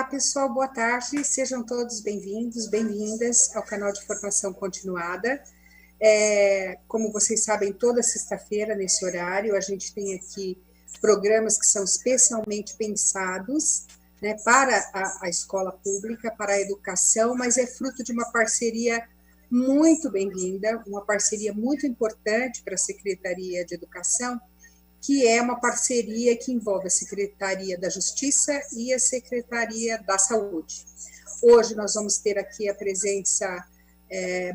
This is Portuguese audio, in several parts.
pessoal, boa tarde, sejam todos bem-vindos, bem-vindas ao canal de formação continuada. Como vocês sabem, toda sexta-feira, nesse horário, a gente tem aqui programas que são especialmente pensados, né, para a escola pública, para a educação, mas é fruto de uma parceria muito bem-vinda, uma parceria muito importante para a Secretaria de Educação, que é uma parceria que envolve a Secretaria da Justiça e a Secretaria da Saúde. Hoje nós vamos ter aqui a presença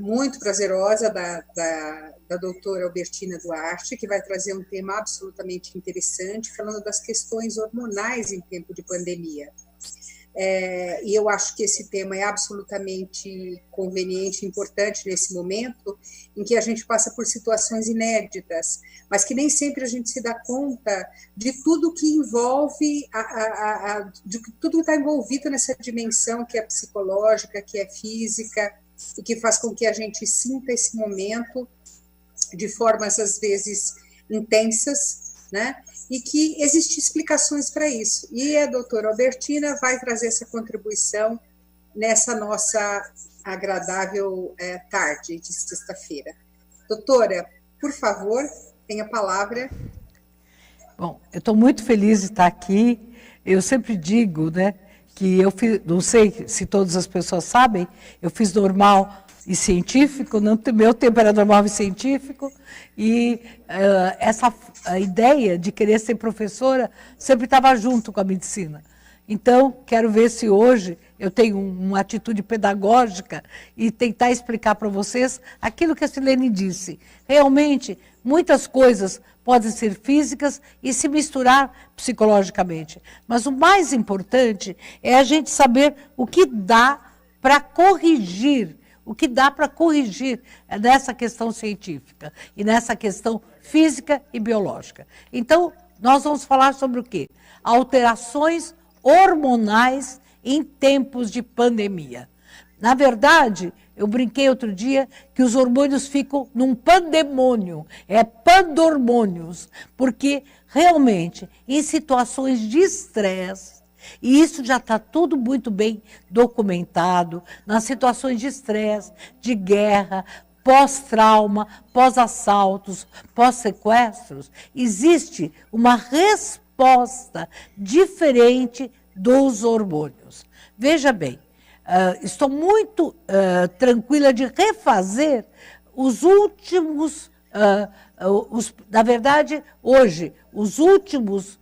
muito prazerosa da doutora Albertina Duarte, que vai trazer um tema absolutamente interessante, falando das questões hormonais em tempo de pandemia. E eu acho que esse tema é absolutamente conveniente e importante nesse momento em que a gente passa por situações inéditas, mas que nem sempre a gente se dá conta de tudo que envolve, de tudo que está envolvido nessa dimensão que é psicológica, que é física, e que faz com que a gente sinta esse momento de formas, às vezes, intensas, né? E que existem explicações para isso. E a doutora Albertina vai trazer essa contribuição nessa nossa agradável tarde de sexta-feira. Doutora, por favor, tenha a palavra. Bom, eu estou muito feliz de estar aqui. Eu sempre digo, né, que eu fiz, não sei se todas as pessoas sabem, eu fiz normal e científico, no meu tempo era normal e científico, e a ideia de querer ser professora sempre estava junto com a medicina. Então, quero ver se hoje eu tenho uma atitude pedagógica e tentar explicar para vocês aquilo que a Silene disse. Realmente, muitas coisas podem ser físicas e se misturar psicologicamente. Mas o mais importante é a gente saber o que dá para corrigir, nessa questão científica e nessa questão física e biológica. Então, nós vamos falar sobre o quê? Alterações hormonais em tempos de pandemia. Na verdade, eu brinquei outro dia que os hormônios ficam num pandemônio, pandormônios, porque realmente em situações de estresse, e isso já está tudo muito bem documentado, nas situações de estresse, de guerra, pós-trauma, pós-assaltos, pós-sequestros, existe uma resposta diferente dos hormônios. Veja bem, estou muito tranquila de refazer os últimos, na verdade, hoje, os últimos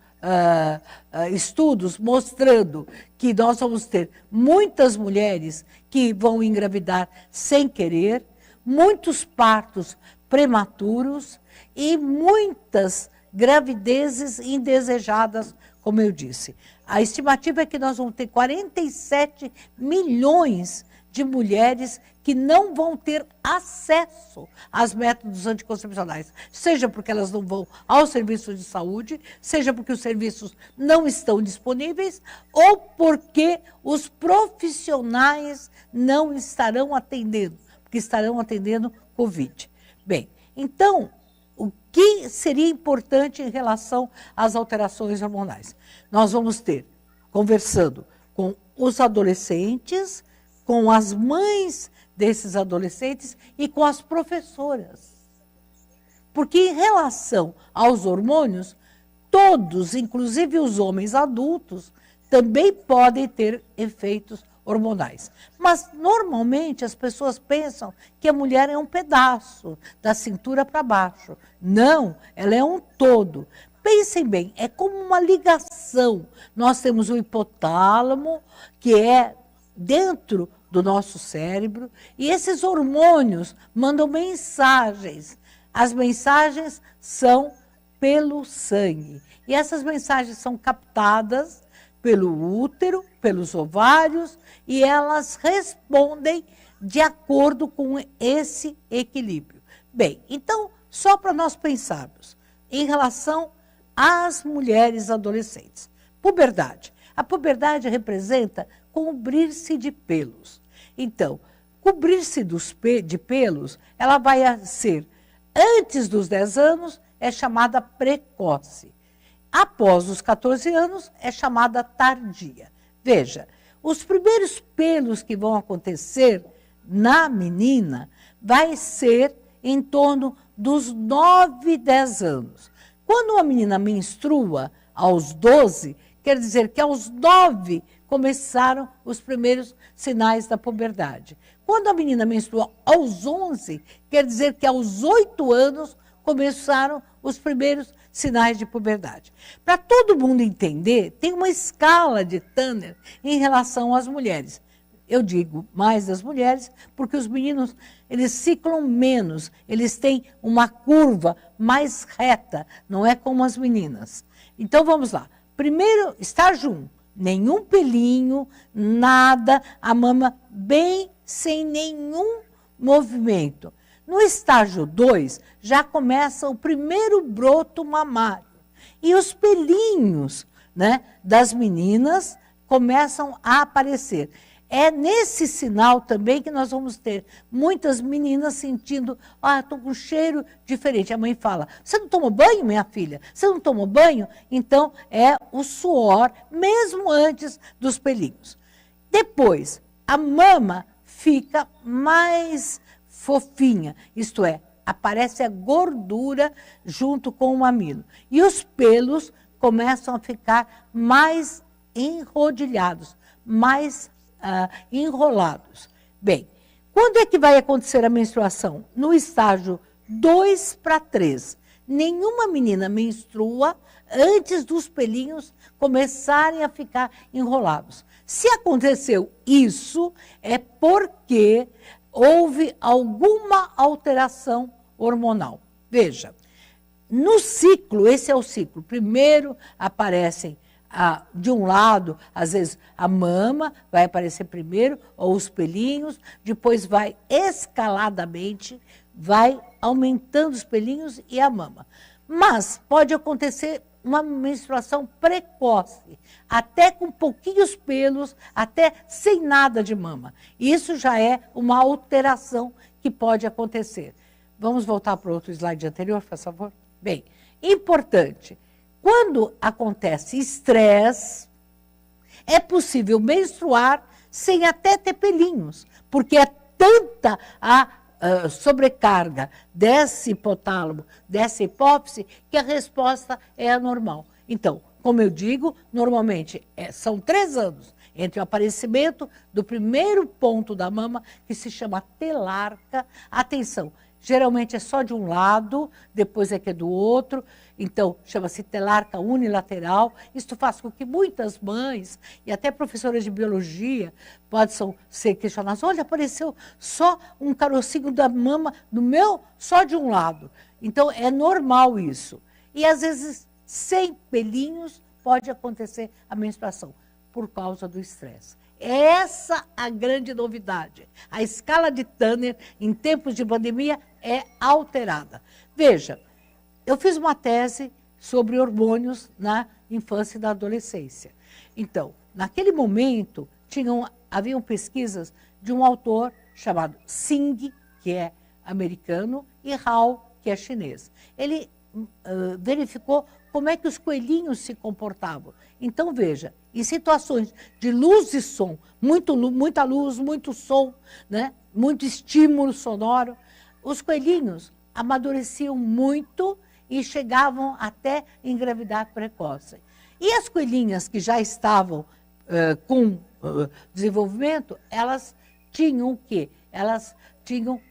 estudos mostrando que nós vamos ter muitas mulheres que vão engravidar sem querer, muitos partos prematuros e muitas gravidezes indesejadas, como eu disse. A estimativa é que nós vamos ter 47 milhões de mulheres que não vão ter acesso aos métodos anticoncepcionais, seja porque elas não vão aos serviços de saúde, seja porque os serviços não estão disponíveis, ou porque os profissionais não estarão atendendo, porque estarão atendendo Covid. Bem, então, o que seria importante em relação às alterações hormonais? Nós vamos ter, conversando com os adolescentes, com as mães desses adolescentes e com as professoras. Porque em relação aos hormônios, todos, inclusive os homens adultos, também podem ter efeitos hormonais. Mas, normalmente, as pessoas pensam que a mulher é um pedaço, da cintura para baixo. Não, ela é um todo. Pensem bem, é como uma ligação. Nós temos o hipotálamo, que é dentro do nosso cérebro, e esses hormônios mandam mensagens. As mensagens são pelo sangue. E essas mensagens são captadas pelo útero, pelos ovários, e elas respondem de acordo com esse equilíbrio. Bem, então, só para nós pensarmos, em relação às mulheres adolescentes. Puberdade. A puberdade representa cobrir-se de pelos. Então, cobrir-se de pelos, ela vai ser, antes dos 10 anos, é chamada precoce. Após os 14 anos, é chamada tardia. Veja, Os primeiros pelos que vão acontecer na menina vai ser em torno dos 9, 10 anos. Quando uma menina menstrua aos 12, quer dizer que aos 9 começaram os primeiros sinais da puberdade. Quando a menina menstrua aos 11, quer dizer que aos 8 anos começaram os primeiros sinais de puberdade. Para todo mundo entender, tem uma escala de Tanner em relação às mulheres. Eu digo mais das mulheres, porque os meninos, eles ciclam menos, eles têm uma curva mais reta, não é como as meninas. Então, vamos lá. Primeiro, estágio 1, nenhum pelinho, nada, a mama bem sem nenhum movimento. No estágio 2, já começa o primeiro broto mamário. E os pelinhos, né, das meninas começam a aparecer. É nesse sinal também que nós vamos ter muitas meninas sentindo, estou com um cheiro diferente. A mãe fala, você não tomou banho, minha filha? Você não tomou banho? Então, é o suor, mesmo antes dos pelinhos. Depois, a mama fica mais fofinha, isto é, aparece a gordura junto com o mamilo. E os pelos começam a ficar mais enrodilhados, mais enrolados. Bem, quando é que vai acontecer a menstruação? No estágio 2 para 3. Nenhuma menina menstrua antes dos pelinhos começarem a ficar enrolados. Se aconteceu isso, é porque houve alguma alteração hormonal. Veja, no ciclo, esse é o ciclo. Primeiro aparecem de um lado, às vezes a mama vai aparecer primeiro, ou os pelinhos, depois vai escaladamente, vai aumentando os pelinhos e a mama. Mas pode acontecer uma menstruação precoce, até com pouquinhos pelos, até sem nada de mama. Isso já é uma alteração que pode acontecer. Vamos voltar para o outro slide anterior, por favor? Bem, importante. Quando acontece estresse, é possível menstruar sem até ter pelinhos, porque é tanta a sobrecarga desse hipotálamo, dessa hipófise, que a resposta é anormal. Então, como eu digo, normalmente são 3 anos entre o aparecimento do primeiro ponto da mama, que se chama telarca. Atenção, geralmente é só de um lado, depois é que é do outro, então chama-se telarca unilateral. Isto faz com que muitas mães, e até professoras de biologia, possam ser questionadas, olha, apareceu só um carocinho da mama do meu, só de um lado. Então é normal isso. E às vezes, sem pelinhos, pode acontecer a menstruação, por causa do estresse. Essa a grande novidade. A escala de Tanner, em tempos de pandemia, é alterada. Veja, eu fiz uma tese sobre hormônios na infância e na adolescência. Então, naquele momento, haviam pesquisas de um autor chamado Singh, que é americano, e Rao, que é chinês. Ele verificou como é que os coelhinhos se comportavam. Então, veja, em situações de luz e som, muita luz, muito som, né? Muito estímulo sonoro, os coelhinhos amadureciam muito e chegavam até engravidar precoce. E as coelhinhas que já estavam com desenvolvimento, elas tinham o quê? Elas tinham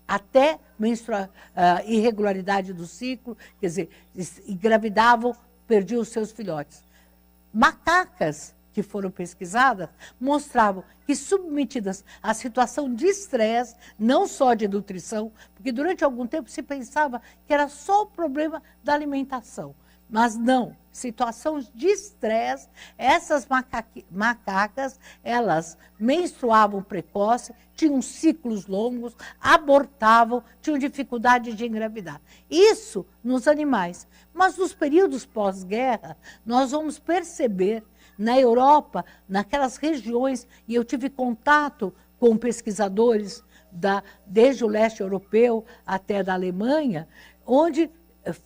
até irregularidade do ciclo, quer dizer, engravidavam, perdiam os seus filhotes. Macacas que foram pesquisadas mostravam que, submetidas à situação de estresse, não só de nutrição, porque durante algum tempo se pensava que era só o problema da alimentação, mas não, situações de estresse, essas macacas, elas menstruavam precoce, tinham ciclos longos, abortavam, tinham dificuldade de engravidar. Isso nos animais. Mas nos períodos pós-guerra, nós vamos perceber, na Europa, naquelas regiões, e eu tive contato com pesquisadores desde o leste europeu até da Alemanha, onde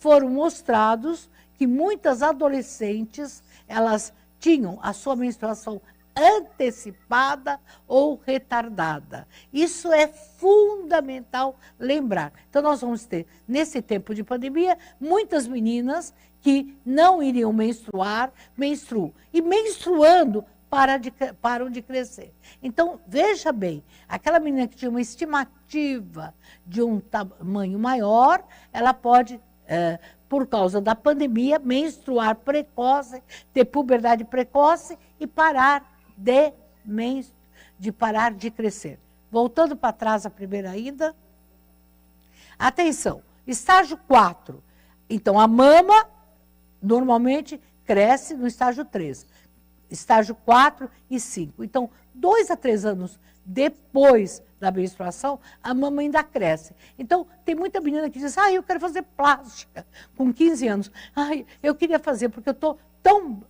foram mostrados que muitas adolescentes, elas tinham a sua menstruação antecipada ou retardada. Isso é fundamental lembrar. Então, nós vamos ter, nesse tempo de pandemia, muitas meninas que não iriam menstruar, menstruam. E menstruando, param de crescer. Então, veja bem, aquela menina que tinha uma estimativa de um tamanho maior, ela pode, por causa da pandemia, menstruar precoce, ter puberdade precoce e parar de crescer. Voltando para trás a primeira ainda. Atenção, estágio 4. Então, a mama normalmente cresce no estágio 3. Estágio 4 e 5. Então, 2 a 3 anos depois da menstruação, a mama ainda cresce. Então, tem muita menina que diz, eu quero fazer plástica com 15 anos. Eu queria fazer porque eu estou tão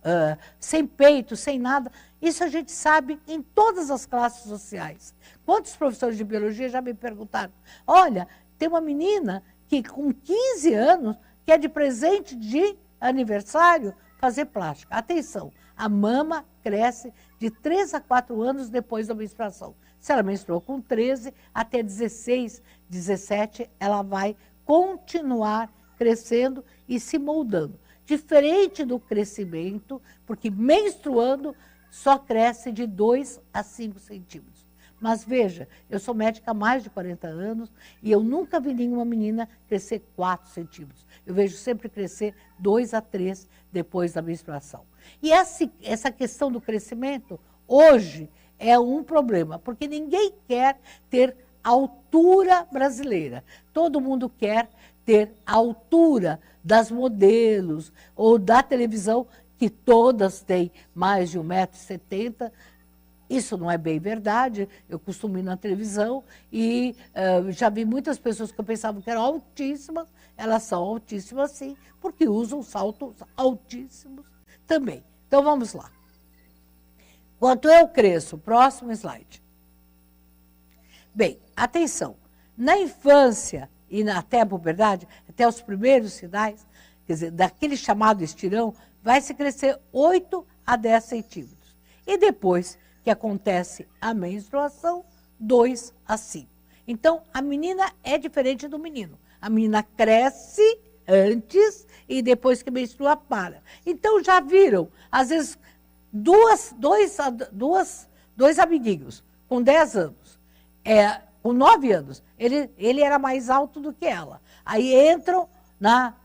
sem peito, sem nada. Isso a gente sabe em todas as classes sociais. Quantos professores de biologia já me perguntaram? Olha, tem uma menina que com 15 anos quer de presente de aniversário fazer plástica. Atenção, a mama cresce de 3 a 4 anos depois da menstruação. Se ela menstruou com 13, até 16, 17, ela vai continuar crescendo e se moldando. Diferente do crescimento, porque menstruando só cresce de 2 a 5 centímetros. Mas veja, eu sou médica há mais de 40 anos e eu nunca vi nenhuma menina crescer 4 centímetros. Eu vejo sempre crescer 2 a 3 depois da menstruação. E essa questão do crescimento, hoje, é um problema, porque ninguém quer ter altura brasileira. Todo mundo quer ter a altura das modelos ou da televisão, que todas têm mais de 1,70 m. Isso não é bem verdade. Eu costumo ir na televisão e já vi muitas pessoas que eu pensava que eram altíssimas, elas são altíssimas sim, porque usam saltos altíssimos também. Então vamos lá. Quanto eu cresço? Próximo slide. Bem, atenção. Na infância e até a puberdade, até os primeiros sinais, quer dizer, daquele chamado estirão, vai se crescer 8 a 10 centímetros. E depois que acontece a menstruação, 2 a 5. Então, a menina é diferente do menino. A menina cresce antes e depois que menstrua, para. Então, já viram, às vezes, dois amiguinhos com 10 anos, com 9 anos, ele era mais alto do que ela. Aí entram na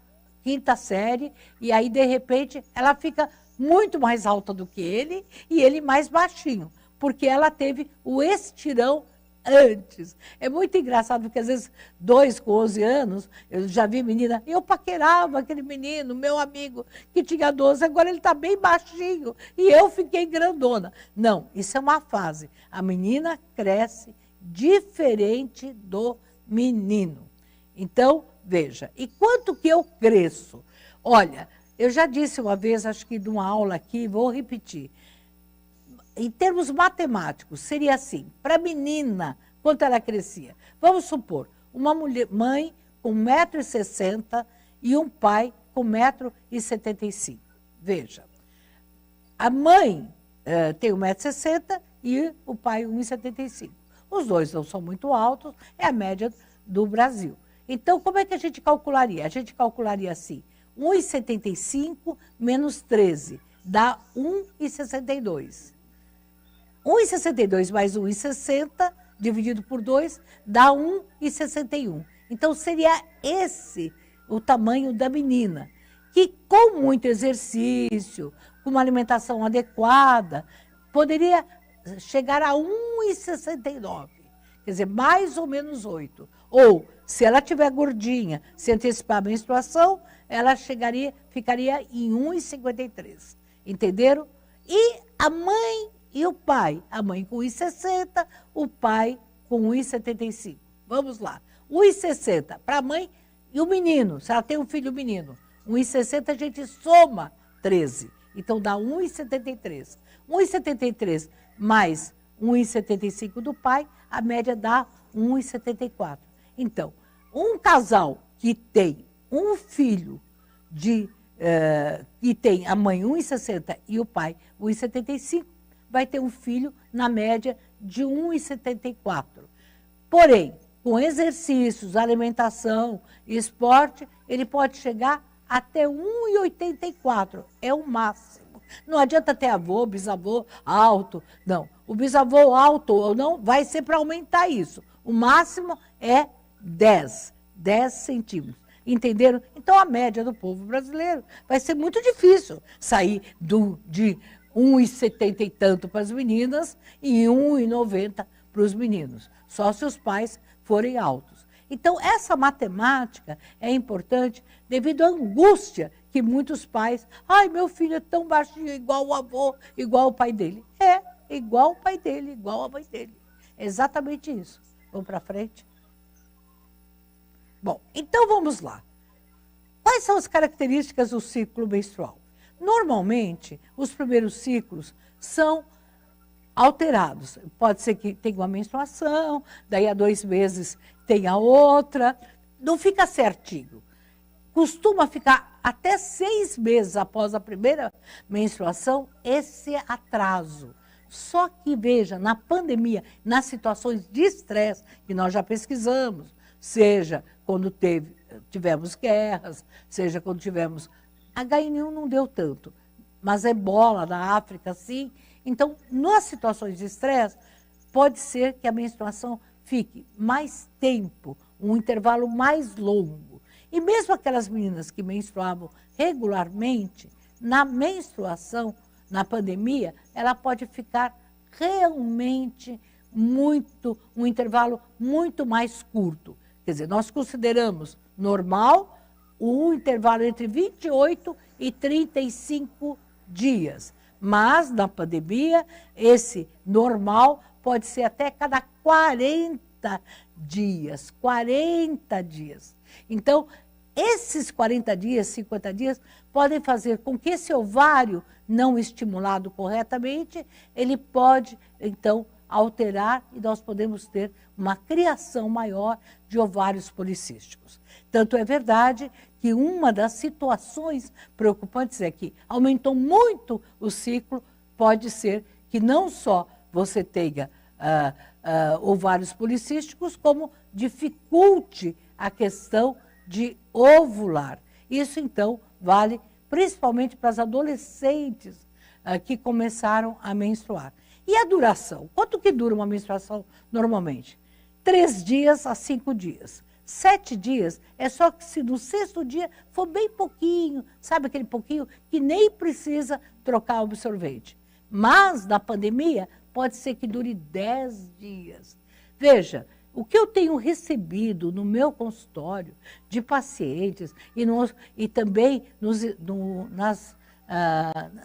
5ª série e aí, de repente, ela fica muito mais alta do que ele e ele mais baixinho, porque ela teve o estirão antes. É muito engraçado, porque às vezes 2 com 11 anos, eu já vi menina, eu paquerava aquele menino, meu amigo, que tinha 12, agora ele está bem baixinho e eu fiquei grandona. Não, isso é uma fase. A menina cresce diferente do menino. Então, veja, e quanto que eu cresço? Olha, eu já disse uma vez, acho que numa aula aqui, vou repetir. Em termos matemáticos, seria assim, para a menina, quanto ela crescia? Vamos supor, uma mãe com 1,60 m e um pai com 1,75 m. Veja, a mãe tem 1,60 m e o pai 1,75 m. Os dois não são muito altos, é a média do Brasil. Então, como é que a gente calcularia? A gente calcularia assim, 1,75 menos 13 dá 1,62. 1,62 mais 1,60 dividido por 2 dá 1,61. Então, seria esse o tamanho da menina, que com muito exercício, com uma alimentação adequada, poderia chegar a 1,69. Quer dizer, mais ou menos 8. Ou, se ela tiver gordinha, se antecipar a menstruação, ela ficaria em 1,53. Entenderam? E a mãe e o pai. A mãe com 1,60, o pai com 1,75. Vamos lá. 1,60 para a mãe e o menino, se ela tem um filho menino. 1,60 a gente soma 13. Então dá 1,73. 1,73 mais 1,75 do pai, a média dá 1,74. Então, um casal que tem um filho que tem a mãe 1,60 e o pai 1,75, vai ter um filho, na média, de 1,74. Porém, com exercícios, alimentação e esporte, ele pode chegar até 1,84. É o máximo. Não adianta ter avô, bisavô alto. Não. O bisavô alto ou não vai ser para aumentar isso. O máximo é 10 centímetros. Entenderam? Então, a média do povo brasileiro vai ser muito difícil sair de 1,70 e tanto para as meninas e 1,90 para os meninos. Só se os pais forem altos. Então, essa matemática é importante devido à angústia que muitos pais... Ai, meu filho é tão baixinho, igual o avô, igual o pai dele. É, igual o pai dele, igual a mãe dele. É exatamente isso. Vamos para frente? Bom, então vamos lá. Quais são as características do ciclo menstrual? Normalmente, os primeiros ciclos são alterados. Pode ser que tenha uma menstruação, daí a 2 meses tenha outra. Não fica certinho. Costuma ficar até 6 meses após a primeira menstruação esse atraso. Só que, veja, na pandemia, nas situações de estresse, que nós já pesquisamos, seja quando tivemos guerras, seja quando tivemos... H1N1 não deu tanto, mas ebola na África, sim. Então, nas situações de estresse, pode ser que a menstruação fique mais tempo, um intervalo mais longo. E mesmo aquelas meninas que menstruavam regularmente, na menstruação, na pandemia, ela pode ficar realmente um intervalo muito mais curto. Quer dizer, nós consideramos normal um intervalo entre 28 e 35 dias. Mas, na pandemia, esse normal pode ser até cada 40 dias. 40 dias. Então, esses 40 dias, 50 dias, podem fazer com que esse ovário não estimulado corretamente, ele pode, então, alterar e nós podemos ter uma criação maior de ovários policísticos. Tanto é verdade que uma das situações preocupantes é que aumentou muito o ciclo, pode ser que não só você tenha ovários policísticos, como dificulte a questão de ovular. Isso, então, vale principalmente para as adolescentes que começaram a menstruar. E a duração? Quanto que dura uma menstruação normalmente? 3 dias a 5 dias. 7 dias é só que se no 6º dia for bem pouquinho, sabe aquele pouquinho que nem precisa trocar o absorvente. Mas na pandemia pode ser que dure 10 dias. Veja, o que eu tenho recebido no meu consultório de pacientes e também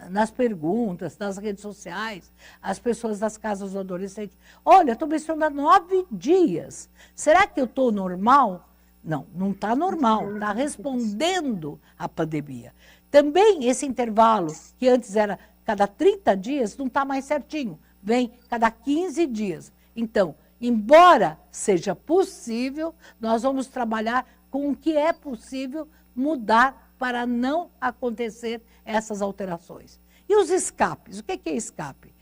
nas perguntas, nas redes sociais, as pessoas das casas do adolescente. Olha, estou menstruando há 9 dias. Será que eu estou normal? Não, não está normal. Está respondendo à pandemia. Também esse intervalo, que antes era cada 30 dias, não está mais certinho. Vem cada 15 dias. Então, embora seja possível, nós vamos trabalhar com o que é possível mudar para não acontecer essas alterações. E os escapes? O que é escape?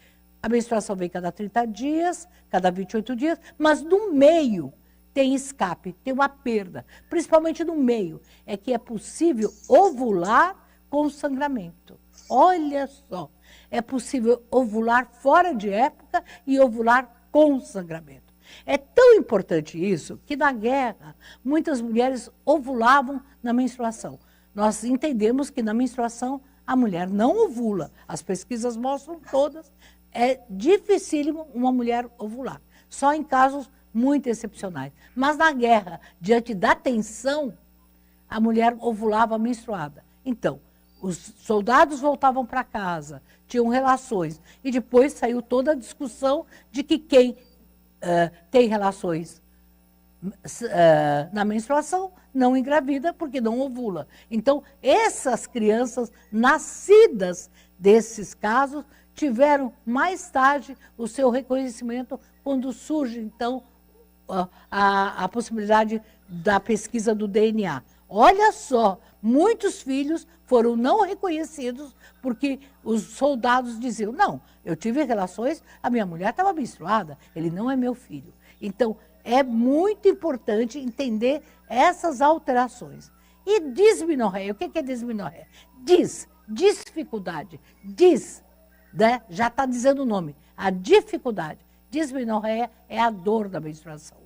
A menstruação vem cada 30 dias, cada 28 dias, mas no meio tem escape, tem uma perda. Principalmente no meio, é que é possível ovular com sangramento. Olha só, é possível ovular fora de época e ovular com sangramento. É tão importante isso que na guerra muitas mulheres ovulavam na menstruação. Nós entendemos que na menstruação a mulher não ovula. As pesquisas mostram todas. É dificílimo uma mulher ovular. Só em casos muito excepcionais. Mas na guerra, diante da tensão, a mulher ovulava menstruada. Então, os soldados voltavam para casa, tinham relações. E depois saiu toda a discussão de que quem tem relações na menstruação não engravida porque não ovula. Então, essas crianças nascidas desses casos tiveram mais tarde o seu reconhecimento quando surge, então, a possibilidade da pesquisa do DNA. Olha só, muitos filhos foram não reconhecidos porque os soldados diziam, não, eu tive relações, a minha mulher estava menstruada, ele não é meu filho. Então, é muito importante entender essas alterações. E dismenorreia, o que é dismenorreia? Dificuldade, né? Já está dizendo o nome, a dificuldade. Dismenorreia é a dor da menstruação.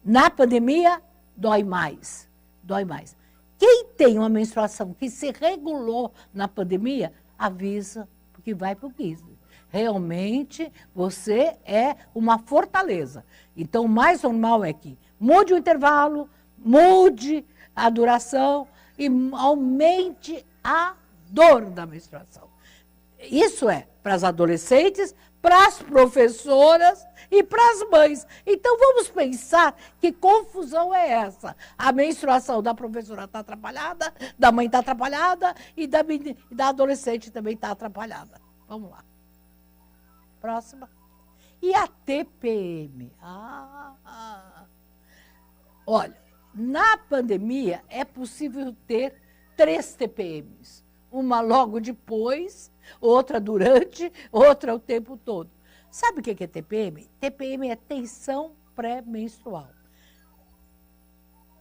Na pandemia, dói mais, dói mais. Quem tem uma menstruação que se regulou na pandemia, avisa, porque vai para o Gisli. Realmente, você é uma fortaleza. Então, o mais normal é que mude o intervalo, mude a duração e aumente a dor da menstruação. Isso é para as adolescentes, para as professoras e para as mães. Então, vamos pensar que confusão é essa. A menstruação da professora está atrapalhada, da mãe está atrapalhada e da adolescente também está atrapalhada. Vamos lá. Próxima. E a TPM? Olha, na pandemia é possível ter 3 TPMs. Uma logo depois, outra durante, outra o tempo todo. Sabe o que é TPM? TPM é tensão pré-menstrual.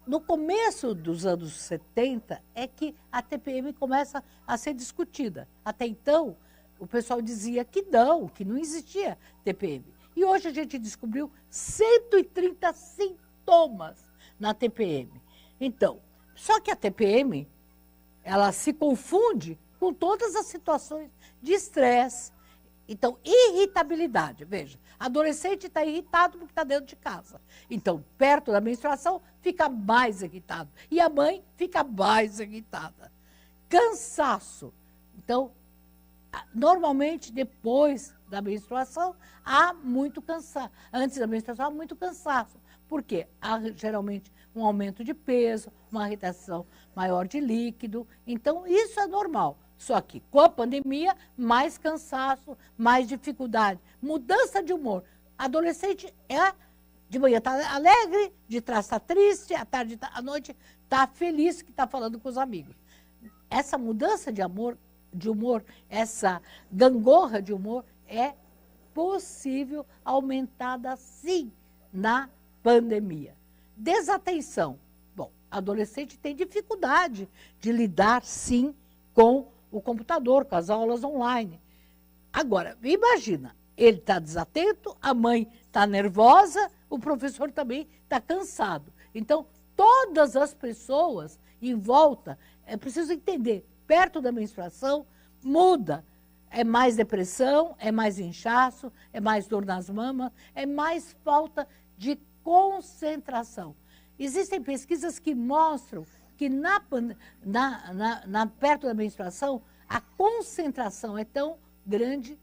No começo dos anos 70 é que a TPM começa a ser discutida. Até então, o pessoal dizia que não existia TPM. E hoje a gente descobriu 130 sintomas na TPM. Então, só que a TPM, ela se confunde com todas as situações de estresse. Então, irritabilidade. Veja, adolescente está irritado porque está dentro de casa. Então, perto da menstruação, fica mais irritado. E a mãe fica mais irritada. Cansaço. Então, normalmente, depois da menstruação, há muito cansaço. Antes da menstruação, há muito cansaço. Por quê? Há, geralmente, um aumento de peso, uma retenção maior de líquido. Então, isso é normal. Só que, com a pandemia, mais cansaço, mais dificuldade. Mudança de humor. Adolescente de manhã está alegre, de trás está triste, à tarde, à noite está feliz que está falando com os amigos. Essa mudança de humor, essa gangorra de humor é possível aumentada, sim, na pandemia. Desatenção. Bom, adolescente tem dificuldade de lidar, sim, com o computador, com as aulas online. Agora, imagina, ele está desatento, a mãe está nervosa, o professor também está cansado. Então, todas as pessoas em volta, é preciso entender, perto da menstruação, muda. É mais depressão, é mais inchaço, é mais dor nas mamas, é mais falta de concentração. Existem pesquisas que mostram que perto da menstruação, a concentração é tão grande,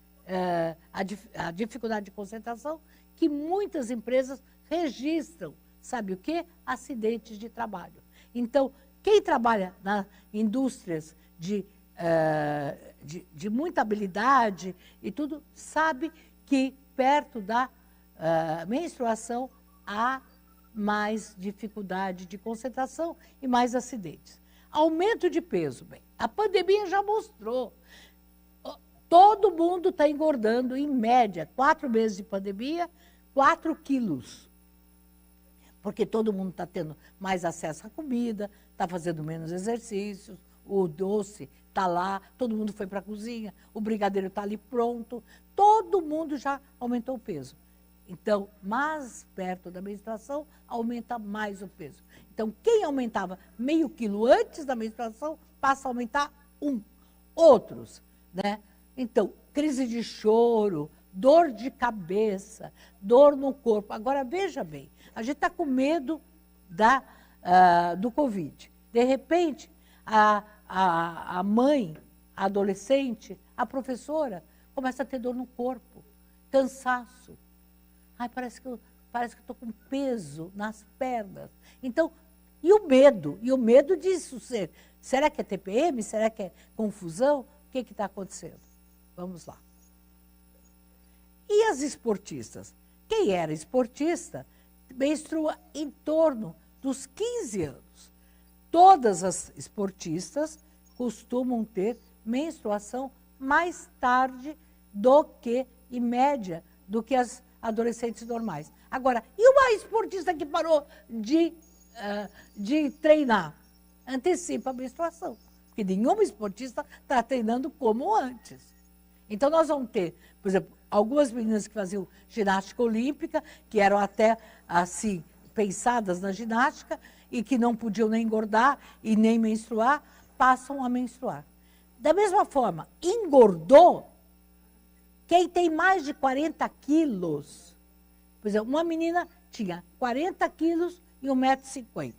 a dificuldade de concentração, que muitas empresas registram, sabe o quê? Acidentes de trabalho. Então, quem trabalha nas indústrias de muita habilidade e tudo, sabe que perto da menstruação há mais dificuldade de concentração e mais acidentes. Aumento de peso. Bem, a pandemia já mostrou. Todo mundo está engordando, em média, 4 meses de pandemia, 4 quilos. Porque todo mundo está tendo mais acesso à comida, está fazendo menos exercícios, o doce está lá, todo mundo foi para a cozinha, o brigadeiro está ali pronto, todo mundo já aumentou o peso. Então, mais perto da menstruação, aumenta mais o peso. Então, quem aumentava meio quilo antes da menstruação, passa a aumentar 1. Outros, né? Então, crise de choro, dor de cabeça, dor no corpo. Agora, veja bem, a gente está com medo do Covid. De repente, a mãe, a adolescente, a professora, começa a ter dor no corpo, cansaço. Ai, parece que eu estou com peso nas pernas. Então, e o medo? E o medo disso ser, será que é TPM? Será que é confusão? O que está acontecendo? Vamos lá. E as esportistas? Quem era esportista menstrua em torno dos 15 anos. todas as esportistas costumam ter menstruação mais tarde do que, em média, do que as adolescentes normais. Agora, e uma esportista que parou de treinar? Antecipa a menstruação, porque nenhuma esportista está treinando como antes. Então, nós vamos ter, por exemplo, algumas meninas que faziam ginástica olímpica, que eram até, assim, pensadas na ginástica, e que não podiam nem engordar e nem menstruar, passam a menstruar. Da mesma forma, engordou, quem tem mais de 40 quilos, por exemplo, uma menina tinha 40 quilos e 1,50 m.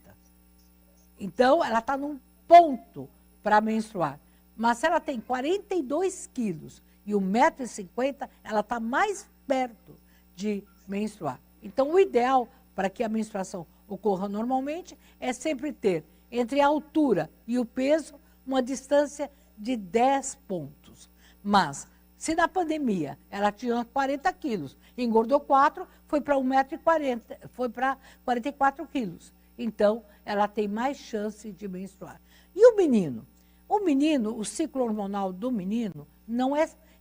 Então, ela está num ponto para menstruar. Mas se ela tem 42 quilos e 1,50 m, ela está mais perto de menstruar. Então, o ideal para que a menstruação ocorra normalmente é sempre ter, entre a altura e o peso, uma distância de 10 pontos. Mas, se na pandemia ela tinha 40 quilos, engordou 4, foi para 1,40 m, foi para 44 quilos. Então, ela tem mais chance de menstruar. E o menino? O menino, o ciclo hormonal do menino,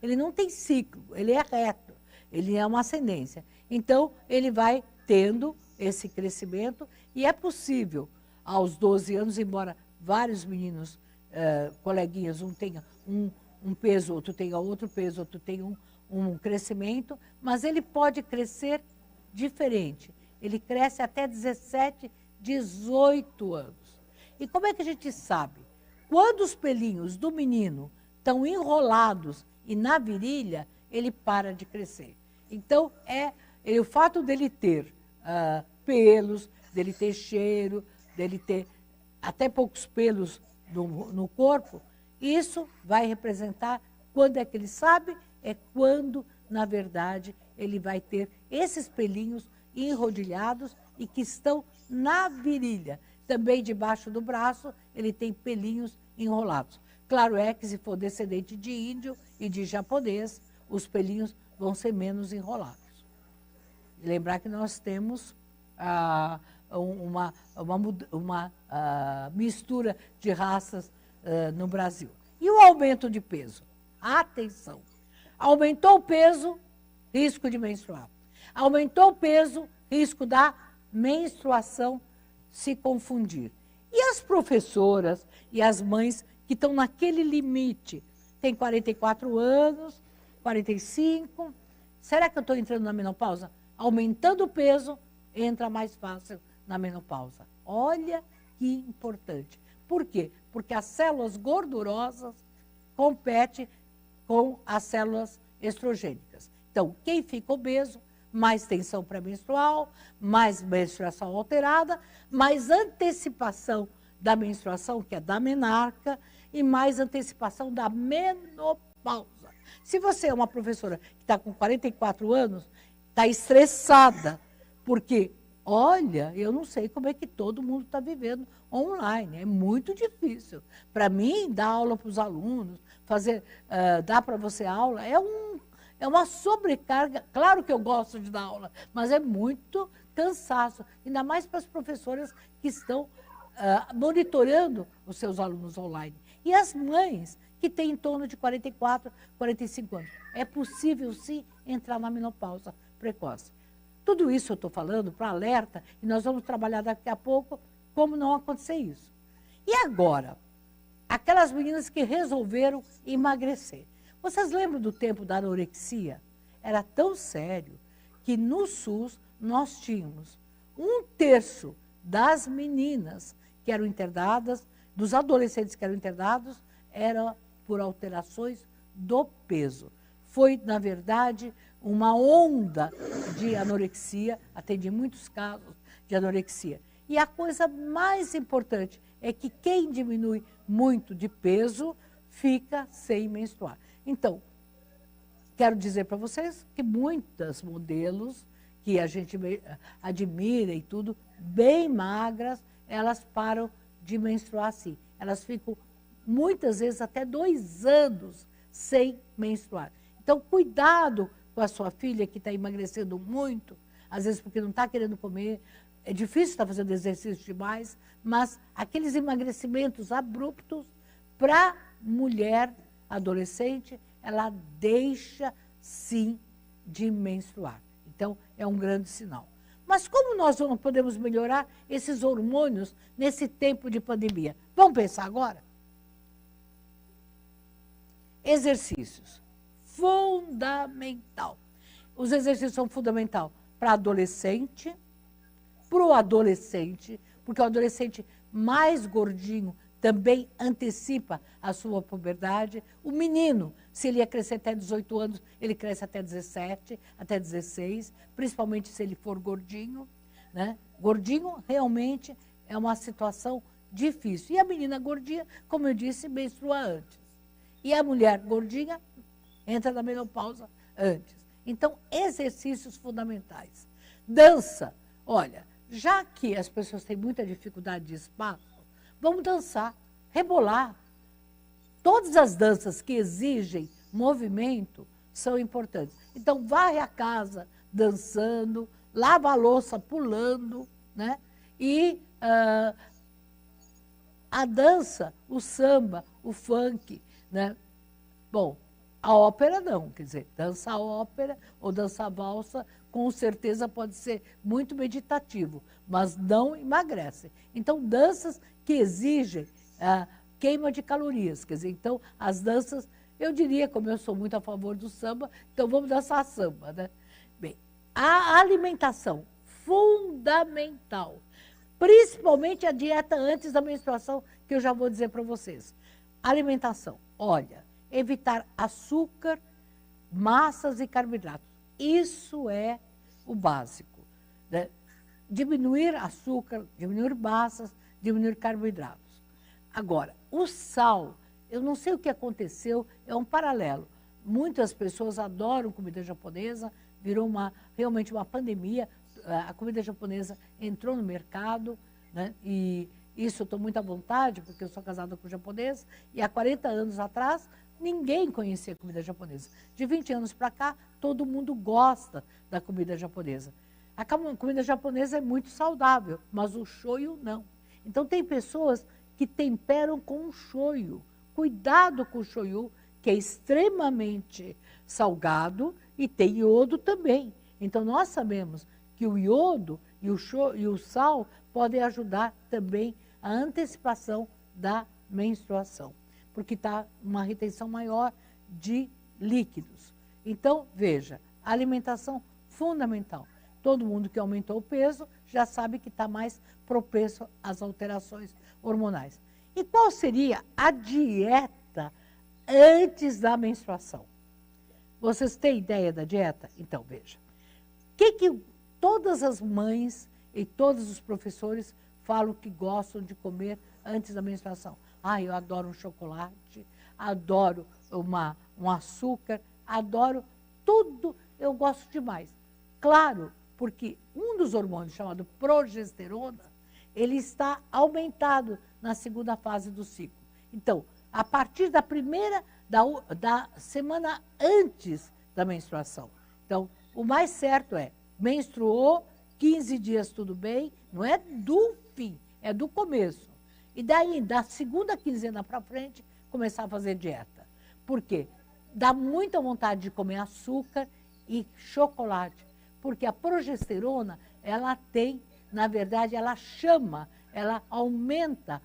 ele não tem ciclo, ele é reto, ele é uma ascendência. Então, ele vai tendo esse crescimento e é possível, aos 12 anos, embora vários meninos, coleguinhas, um tenha um peso, outro tenha outro peso, outro tenha um crescimento, mas ele pode crescer diferente. Ele cresce até 17, 18 anos. E como é que a gente sabe? Quando os pelinhos do menino estão enrolados e na virilha, ele para de crescer. Então, o fato dele ter pelos, dele ter cheiro, dele ter até poucos pelos no corpo, isso vai representar quando é que ele sabe, é quando, na verdade, ele vai ter esses pelinhos enrodilhados e que estão na virilha. Também debaixo do braço, ele tem pelinhos enrolados. Claro é que se for descendente de índio e de japonês, os pelinhos vão ser menos enrolados. Lembrar que nós temos uma mistura de raças no Brasil. E o aumento de peso? Atenção! Aumentou o peso, risco de menstruar. Aumentou o peso, risco da menstruação se confundir. E as professoras e as mães que estão naquele limite? Tem 44 anos, 45, será que eu estou entrando na menopausa? Aumentando o peso, entra mais fácil na menopausa. Olha que importante. Por quê? Porque as células gordurosas competem com as células estrogênicas. Então, quem fica obeso, mais tensão pré-menstrual, mais menstruação alterada, mais antecipação da menstruação, que é da menarca, e mais antecipação da menopausa. Se você é uma professora que está com 44 anos, está estressada, porque, olha, eu não sei como é que todo mundo está vivendo online, é muito difícil. Para mim, dar aula para os alunos, dar para você aula, é uma sobrecarga. Claro que eu gosto de dar aula, mas é muito cansaço, ainda mais para as professoras que estão monitorando os seus alunos online. E as mães que têm em torno de 44, 45 anos. É possível, sim, entrar na menopausa precoce. Tudo isso eu estou falando para alerta, e nós vamos trabalhar daqui a pouco como não acontecer isso. E agora, aquelas meninas que resolveram emagrecer. Vocês lembram do tempo da anorexia? Era tão sério que no SUS nós tínhamos 1/3 das meninas que eram internadas, dos adolescentes que eram internados, era por alterações do peso. Foi, na verdade, uma onda de anorexia, atendi muitos casos de anorexia. E a coisa mais importante é que quem diminui muito de peso fica sem menstruar. Então, quero dizer para vocês que muitas modelos que a gente admira e tudo, bem magras, elas param de menstruar sim. Elas ficam, muitas vezes, até 2 anos sem menstruar. Então, cuidado com a sua filha que está emagrecendo muito, às vezes porque não está querendo comer, é difícil estar fazendo exercício demais, mas aqueles emagrecimentos abruptos, para mulher adolescente, ela deixa, sim, de menstruar. Então, é um grande sinal. Mas como nós não podemos melhorar esses hormônios nesse tempo de pandemia? Vamos pensar agora? Exercícios. Fundamental. Os exercícios são fundamental para adolescente, para o adolescente, porque o adolescente mais gordinho também antecipa a sua puberdade. O menino, se ele ia crescer até 18 anos, ele cresce até 17, até 16, principalmente se ele for gordinho, né? Gordinho realmente é uma situação difícil. E a menina gordinha, como eu disse, menstrua antes. E a mulher gordinha entra na menopausa antes. Então, exercícios fundamentais. Dança. Olha, já que as pessoas têm muita dificuldade de espaço, vamos dançar, rebolar. Todas as danças que exigem movimento são importantes. Então, varre a casa dançando, lava a louça pulando, né? E a dança, o samba, o funk, né? Bom, a ópera não, quer dizer, dança ópera ou dança valsa, com certeza pode ser muito meditativo, mas não emagrece. Então, danças que exigem queima de calorias, quer dizer, então, as danças, eu diria, como eu sou muito a favor do samba, então vamos dançar samba, né? Bem, a alimentação, fundamental, principalmente a dieta antes da menstruação, que eu já vou dizer para vocês. Alimentação, olha, evitar açúcar, massas e carboidratos. Isso é o básico, né? Diminuir açúcar, diminuir massas, diminuir carboidratos. Agora, o sal, eu não sei o que aconteceu, é um paralelo. Muitas pessoas adoram comida japonesa, virou realmente uma pandemia, a comida japonesa entrou no mercado, né? E isso eu estou muito à vontade, porque eu sou casada com japonês, e há 40 anos atrás, ninguém conhecia comida japonesa. De 20 anos para cá, todo mundo gosta da comida japonesa. A comida japonesa é muito saudável, mas o shoyu não. Então, tem pessoas que temperam com o shoyu. Cuidado com o shoyu, que é extremamente salgado e tem iodo também. Então, nós sabemos que o iodo e o sal podem ajudar também a antecipação da menstruação, porque está uma retenção maior de líquidos. Então, veja, alimentação fundamental. Todo mundo que aumentou o peso já sabe que está mais propenso às alterações hormonais. E qual seria a dieta antes da menstruação? Vocês têm ideia da dieta? Então, veja. O que todas as mães e todos os professores falam que gostam de comer antes da menstruação? Ah, eu adoro um chocolate, adoro um açúcar, adoro tudo, eu gosto demais. Claro, porque um dos hormônios, chamado progesterona, ele está aumentado na segunda fase do ciclo. Então, a partir da primeira, da semana antes da menstruação. Então, o mais certo é, menstruou, 15 dias tudo bem, não é do fim, é do começo. E daí, da segunda quinzena para frente, começar a fazer dieta. Por quê? Dá muita vontade de comer açúcar e chocolate, porque a progesterona, ela tem, na verdade, ela aumenta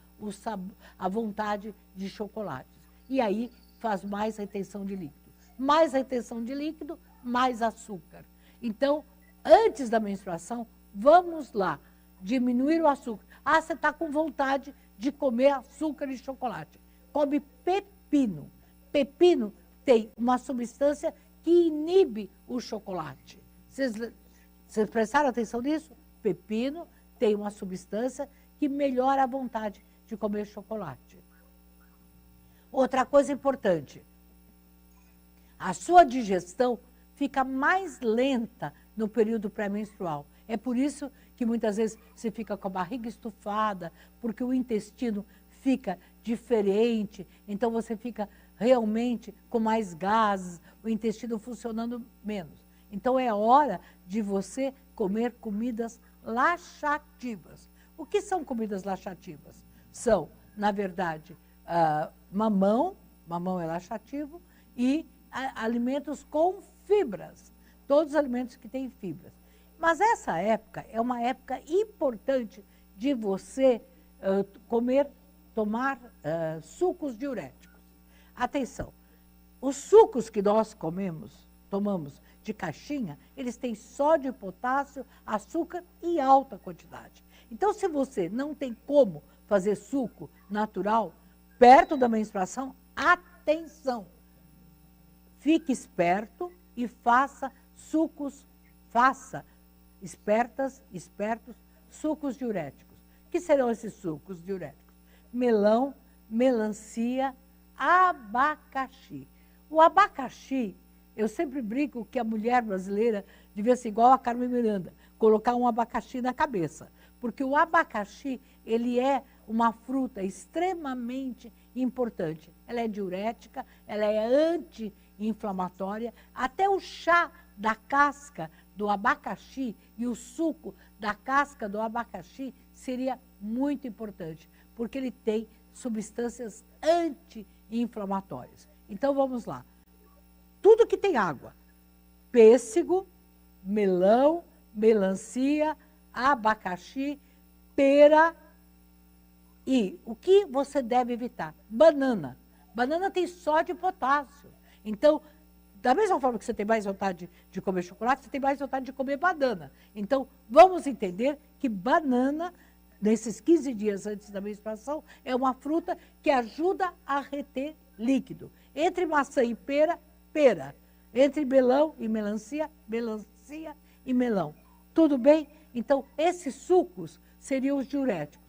a vontade de chocolates. E aí faz mais retenção de líquido. Mais retenção de líquido, mais açúcar. Então, antes da menstruação, vamos lá, diminuir o açúcar. Ah, você está com vontade de comer açúcar e chocolate. Come pepino. Pepino tem uma substância que inibe o chocolate. Vocês prestaram atenção nisso? Pepino tem uma substância que melhora a vontade de comer chocolate. Outra coisa importante, a sua digestão fica mais lenta no período pré-menstrual. É por isso que muitas vezes você fica com a barriga estufada, porque o intestino fica diferente, então você fica realmente com mais gases, o intestino funcionando menos. Então é hora de você comer comidas laxativas. O que são comidas laxativas? São, na verdade, mamão é laxativo, e alimentos com fibras, todos os alimentos que têm fibras. Mas essa época é uma época importante de você tomar sucos diuréticos. Atenção, os sucos que nós tomamos de caixinha, eles têm sódio, potássio, açúcar e alta quantidade. Então, se você não tem como fazer suco natural perto da menstruação, atenção! Fique esperto e faça espertos, sucos diuréticos. O que serão esses sucos diuréticos? Melão, melancia, abacaxi. O abacaxi, eu sempre brinco que a mulher brasileira devia ser igual a Carmen Miranda, colocar um abacaxi na cabeça. Porque o abacaxi, ele é uma fruta extremamente importante. Ela é diurética, ela é anti-inflamatória. Até o chá da casca do abacaxi e o suco da casca do abacaxi seria muito importante, porque ele tem substâncias anti-inflamatórias. Então, vamos lá. Tudo que tem água, pêssego, melão, melancia, abacaxi, pera. E o que você deve evitar? Banana. Banana tem sódio e potássio. Então, da mesma forma que você tem mais vontade de comer chocolate, você tem mais vontade de comer banana. Então, vamos entender que banana, nesses 15 dias antes da menstruação, é uma fruta que ajuda a reter líquido. Entre maçã e pera, pera. Entre melão e melancia, melancia e melão. Tudo bem? Então, esses sucos seriam os diuréticos.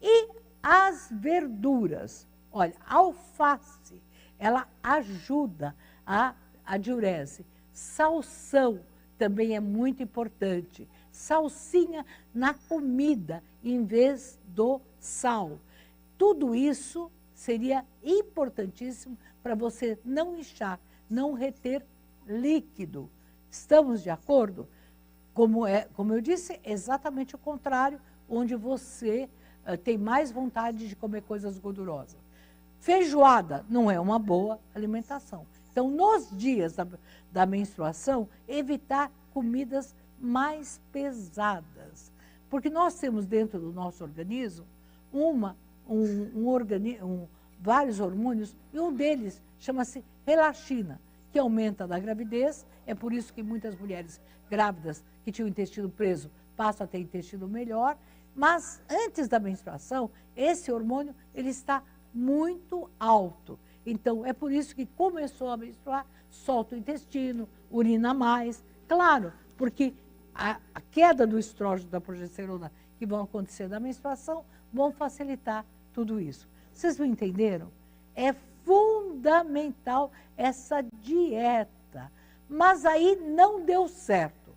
E as verduras. Olha, a alface, ela ajuda a diurese. Salsão também é muito importante. Salsinha na comida, em vez do sal. Tudo isso seria importantíssimo para você não inchar, não reter líquido. Estamos de acordo? Como eu disse, exatamente o contrário, onde você tem mais vontade de comer coisas gordurosas. Feijoada não é uma boa alimentação. Então, nos dias da menstruação, evitar comidas mais pesadas. Porque nós temos dentro do nosso organismo vários hormônios, e um deles chama-se relaxina, que aumenta na gravidez. É por isso que muitas mulheres grávidas que tinham o intestino preso passam a ter intestino melhor. Mas antes da menstruação, esse hormônio ele está muito alto. Então, é por isso que começou a menstruar, solta o intestino, urina mais. Claro, porque a queda do estrógeno, da progesterona, que vão acontecer na menstruação, vão facilitar tudo isso. Vocês não entenderam? É fundamental essa dieta. Mas aí não deu certo.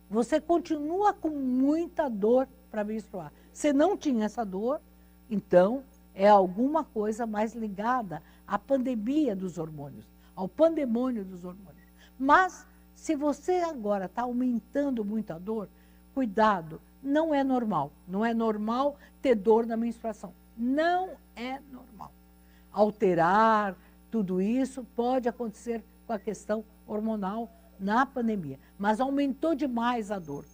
Você continua com muita dor para menstruar. Se não tinha essa dor, então é alguma coisa mais ligada à pandemia dos hormônios, ao pandemônio dos hormônios. Mas, se você agora está aumentando muito a dor, cuidado, não é normal. Não é normal ter dor na menstruação. Não é normal. Alterar tudo isso pode acontecer com a questão hormonal na pandemia. Mas aumentou demais a dor.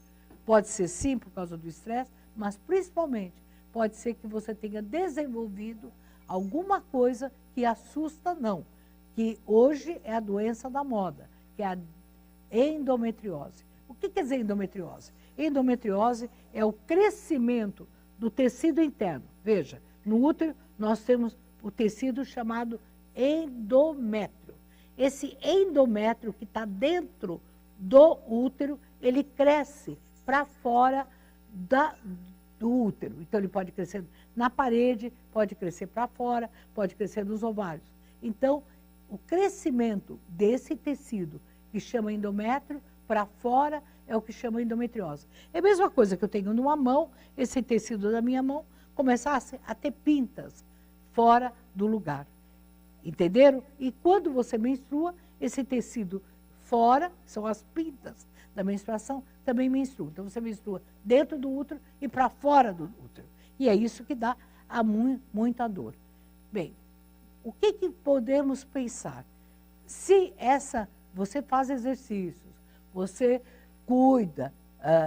Pode ser sim por causa do estresse, mas principalmente pode ser que você tenha desenvolvido alguma coisa que assusta, não. Que hoje é a doença da moda, que é a endometriose. O que quer dizer endometriose? Endometriose é o crescimento do tecido interno. Veja, no útero nós temos o tecido chamado endométrio. Esse endométrio que está dentro do útero, ele cresce para fora do útero. Então, ele pode crescer na parede, pode crescer para fora, pode crescer nos ovários. Então, o crescimento desse tecido, que chama endométrio, para fora, é o que chama endometriose. É a mesma coisa que eu tenho numa mão, esse tecido da minha mão começasse a ter pintas fora do lugar. Entenderam? E quando você menstrua, esse tecido fora, são as pintas da menstruação, também menstrua. Então, você menstrua dentro do útero e para fora do útero. E é isso que dá muita dor. Bem, o que podemos pensar? Se você faz exercícios, você cuida,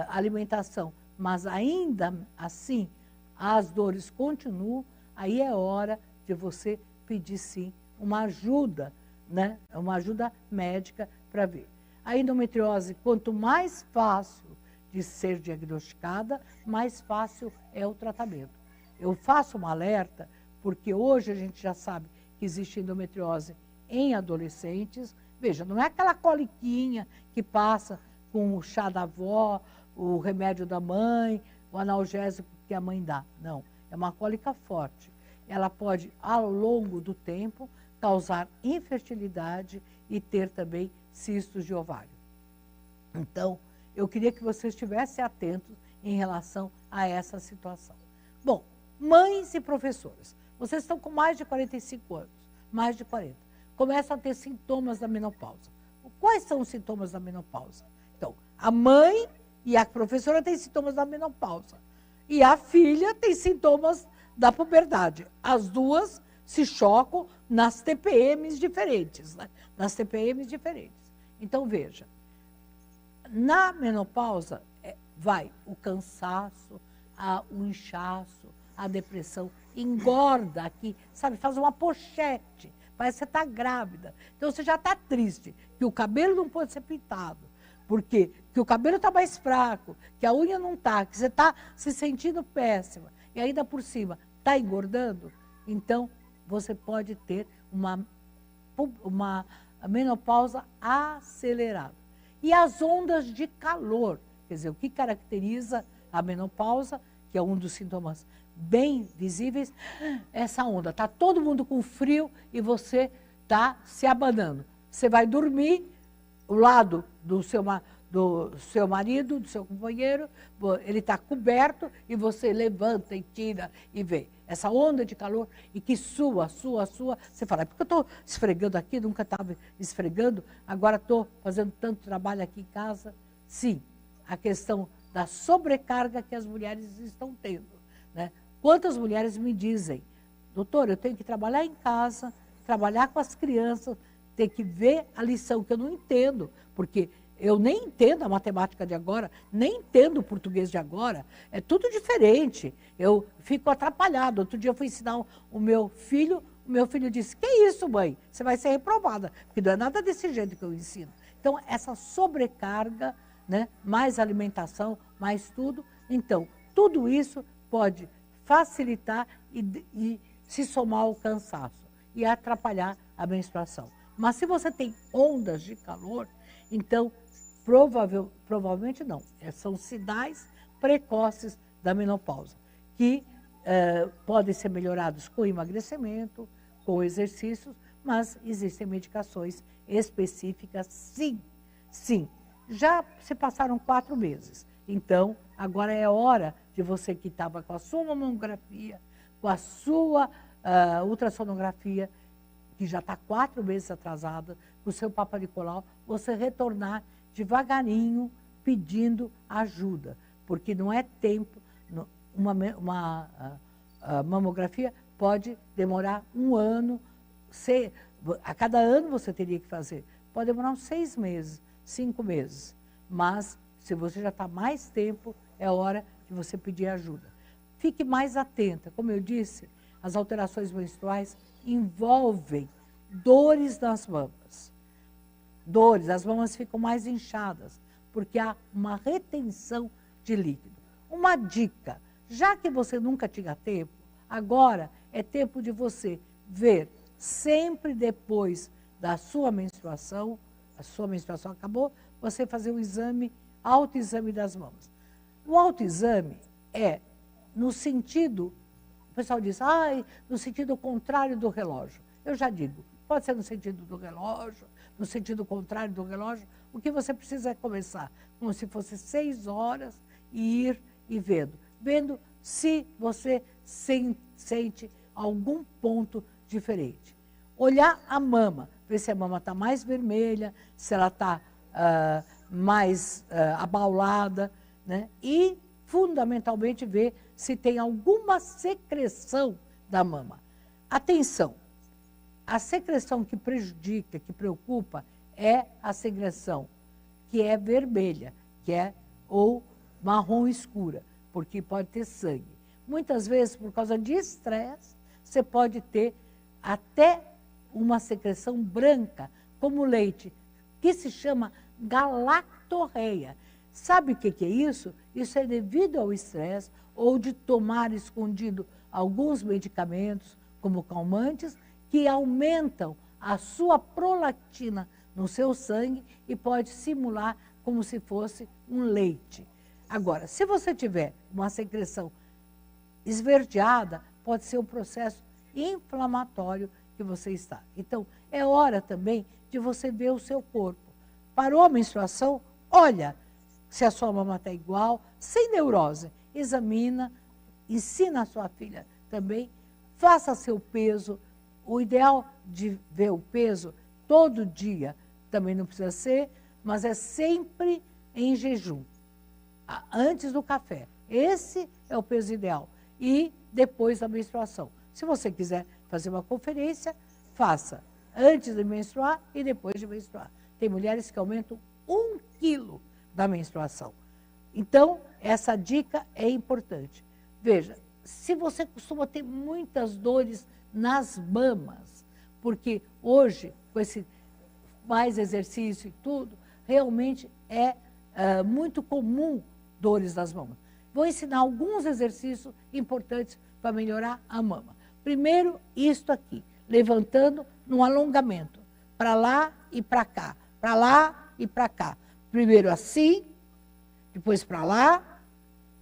alimentação, mas ainda assim as dores continuam, aí é hora de você pedir sim uma ajuda, né? Uma ajuda médica para ver. A endometriose, quanto mais fácil de ser diagnosticada, mais fácil é o tratamento. Eu faço um alerta, porque hoje a gente já sabe que existe endometriose em adolescentes. Veja, não é aquela coliquinha que passa com o chá da avó, o remédio da mãe, o analgésico que a mãe dá. Não, é uma cólica forte. Ela pode, ao longo do tempo, causar infertilidade e ter também cistos de ovário. Então, eu queria que vocês estivessem atentos em relação a essa situação. Bom, mães e professoras, vocês estão com mais de 45 anos, mais de 40, começam a ter sintomas da menopausa. Quais são os sintomas da menopausa? Então, a mãe e a professora têm sintomas da menopausa. E a filha tem sintomas da puberdade. As duas se chocam nas TPMs diferentes, né? Nas TPMs diferentes. Então, veja, na menopausa vai o cansaço, o inchaço, a depressão, engorda aqui, sabe, faz uma pochete, parece que você está grávida. Então, você já está triste, que o cabelo não pode ser pintado, porque que o cabelo está mais fraco, que a unha não está, que você está se sentindo péssima, e ainda por cima está engordando, então você pode ter uma menopausa acelerada. E as ondas de calor, quer dizer, o que caracteriza a menopausa, que é um dos sintomas bem visíveis, essa onda. Está todo mundo com frio e você está se abanando. Você vai dormir, o lado do seu marido, do seu companheiro, ele está coberto e você levanta e tira e vê. Essa onda de calor e que sua. Você fala, porque eu estou esfregando aqui, nunca estava esfregando, agora estou fazendo tanto trabalho aqui em casa. Sim, a questão da sobrecarga que as mulheres estão tendo, né? Quantas mulheres me dizem, doutor, eu tenho que trabalhar em casa, trabalhar com as crianças, ter que ver a lição que eu não entendo, porque eu nem entendo a matemática de agora, nem entendo o português de agora, é tudo diferente. Eu fico atrapalhado. Outro dia eu fui ensinar o meu filho disse, que isso, mãe? Você vai ser reprovada, porque não é nada desse jeito que eu ensino. Então, essa sobrecarga, né, mais alimentação, mais tudo. Então, tudo isso pode facilitar e se somar ao cansaço e atrapalhar a menstruação. Mas se você tem ondas de calor, então, provavelmente não. São sinais precoces da menopausa, que podem ser melhorados com emagrecimento, com exercícios, mas existem medicações específicas, sim. Sim. Já se passaram 4 meses. Então, agora é hora de você que estava com a sua mamografia, com a sua ultrassonografia, que já está 4 meses atrasada, com o seu Papa Nicolau, você retornar devagarinho pedindo ajuda, porque não é tempo, uma mamografia pode demorar 1 ano, a cada ano você teria que fazer, pode demorar uns 6 meses, 5 meses, mas se você já está mais tempo, é hora de você pedir ajuda. Fique mais atenta, como eu disse, as alterações menstruais envolvem dores nas mamas. As mamas ficam mais inchadas, porque há uma retenção de líquido. Uma dica, já que você nunca tinha tempo, agora é tempo de você ver sempre depois da sua menstruação, a sua menstruação acabou, você fazer um exame, autoexame das mamas. O autoexame é no sentido, o pessoal diz, no sentido contrário do relógio. Eu já digo, pode ser no sentido do relógio, no sentido contrário do relógio. O que você precisa é começar como se fosse 6 horas e ir e vendo se você sente algum ponto diferente. Olhar a mama, ver se a mama está mais vermelha, se ela está mais abaulada, né? E, fundamentalmente, ver se tem alguma secreção da mama. Atenção, a secreção que prejudica, que preocupa, é a secreção que é vermelha, que é ou marrom escura, porque pode ter sangue. Muitas vezes, por causa de estresse, você pode ter até uma secreção branca, como leite, que se chama galactorreia. Sabe o que é isso? Isso é devido ao estresse ou de tomar escondido alguns medicamentos, como calmantes, que aumentam a sua prolactina no seu sangue e pode simular como se fosse um leite. Agora, se você tiver uma secreção esverdeada, pode ser um processo inflamatório que você está. Então, é hora também de você ver o seu corpo. Parou a menstruação? Olha se a sua mama está igual, sem neurose. Examina, ensina a sua filha também, faça seu peso. O ideal de ver o peso todo dia também não precisa ser, mas é sempre em jejum, antes do café. Esse é o peso ideal. E depois da menstruação. Se você quiser fazer uma conferência, faça antes de menstruar e depois de menstruar. Tem mulheres que aumentam 1 quilo da menstruação. Então, essa dica é importante. Veja, se você costuma ter muitas dores nas mamas, porque hoje, com esse mais exercício e tudo, realmente é muito comum dores nas mamas. Vou ensinar alguns exercícios importantes para melhorar a mama. Primeiro, isto aqui, levantando no alongamento, para lá e para cá, para lá e para cá. Primeiro assim, depois para lá,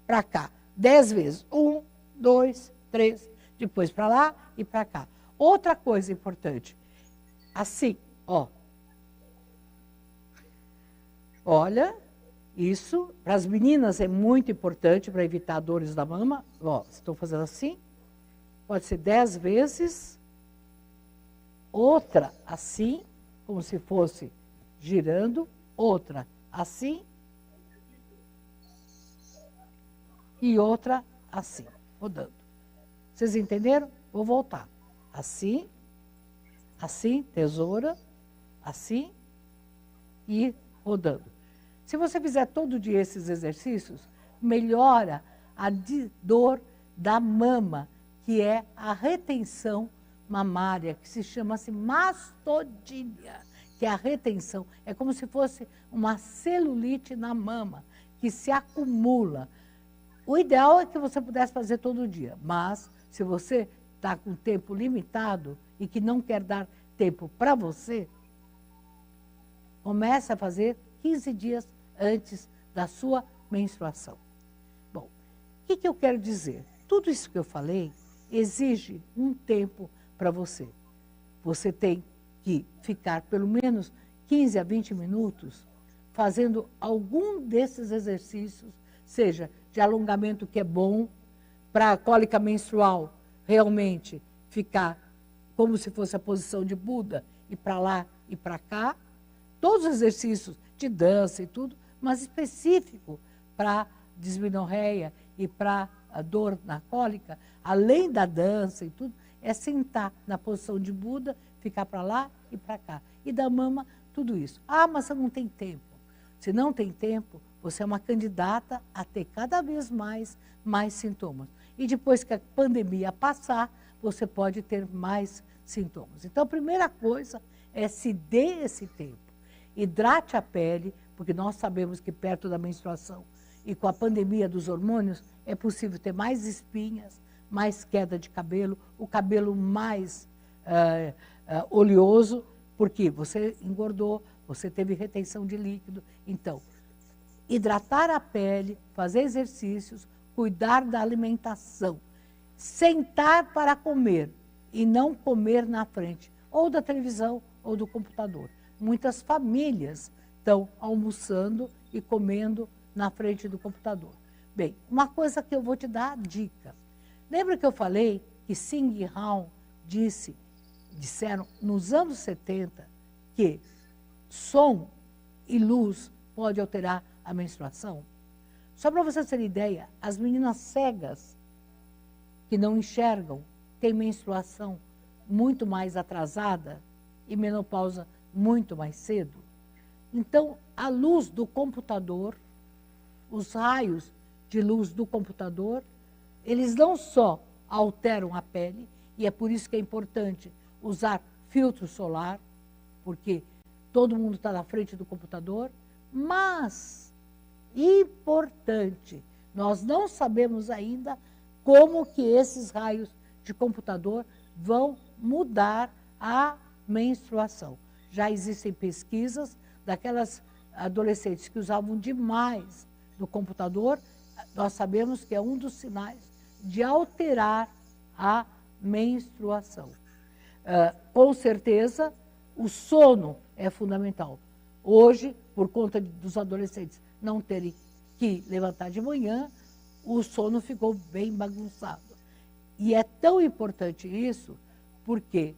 para cá. 10 vezes. 1, 2, 3, depois para lá e para cá. Outra coisa importante, assim, ó. Olha, isso para as meninas é muito importante para evitar dores da mama. Ó, estou fazendo assim, pode ser 10 vezes. Outra assim, como se fosse girando. Outra assim. E outra assim, rodando. Vocês entenderam? Vou voltar. Assim, assim, tesoura, assim e rodando. Se você fizer todo dia esses exercícios, melhora a dor da mama, que é a retenção mamária, que se chama-se mastodínia, que é a retenção. É como se fosse uma celulite na mama, que se acumula. O ideal é que você pudesse fazer todo dia, mas se você está com tempo limitado e que não quer dar tempo para você, comece a fazer 15 dias antes da sua menstruação. Bom, o que eu quero dizer? Tudo isso que eu falei exige um tempo para você. Você tem que ficar pelo menos 15 a 20 minutos fazendo algum desses exercícios, seja de alongamento, que é bom, para a cólica menstrual realmente ficar como se fosse a posição de Buda, e para lá e para cá, todos os exercícios de dança e tudo, mas específico para dismenorreia e para a dor na cólica, além da dança e tudo, é sentar na posição de Buda, ficar para lá e para cá. E da mama, tudo isso. Ah, mas você não tem tempo. Se não tem tempo, você é uma candidata a ter cada vez mais sintomas. E depois que a pandemia passar, você pode ter mais sintomas. Então, a primeira coisa é se dê esse tempo. Hidrate a pele, porque nós sabemos que perto da menstruação e com a pandemia dos hormônios, é possível ter mais espinhas, mais queda de cabelo, o cabelo mais oleoso, porque você engordou, você teve retenção de líquido. Então, hidratar a pele, fazer exercícios, cuidar da alimentação, sentar para comer e não comer na frente, ou da televisão ou do computador. Muitas famílias estão almoçando e comendo na frente do computador. Bem, uma coisa que eu vou te dar a dica. Lembra que eu falei que Sing Hao disseram nos anos 70 que som e luz pode alterar a menstruação? Só para vocês terem ideia, as meninas cegas que não enxergam têm menstruação muito mais atrasada e menopausa muito mais cedo. Então, a luz do computador, os raios de luz do computador, eles não só alteram a pele, e é por isso que é importante usar filtro solar, porque todo mundo está na frente do computador, mas, importante, nós não sabemos ainda como que esses raios de computador vão mudar a menstruação. Já existem pesquisas daquelas adolescentes que usavam demais do computador, nós sabemos que é um dos sinais de alterar a menstruação. Com certeza, o sono é fundamental. Hoje, por conta dos adolescentes não terem que levantar de manhã, o sono ficou bem bagunçado. E é tão importante isso, porque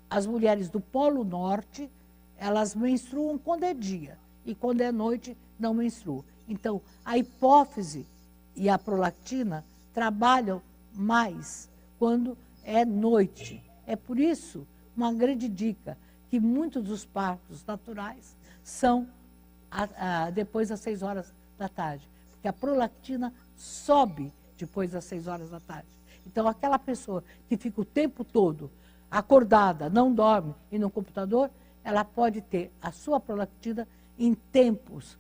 as mulheres do Polo Norte, elas menstruam quando é dia, e quando é noite, não menstruam. Então, a hipófise e a prolactina trabalham mais quando é noite. É por isso, uma grande dica, que muitos dos partos naturais são depois das 6 horas da tarde, porque a prolactina sobe depois das 6 horas da tarde. Então, aquela pessoa que fica o tempo todo acordada, não dorme e no computador, ela pode ter a sua prolactina em tempos,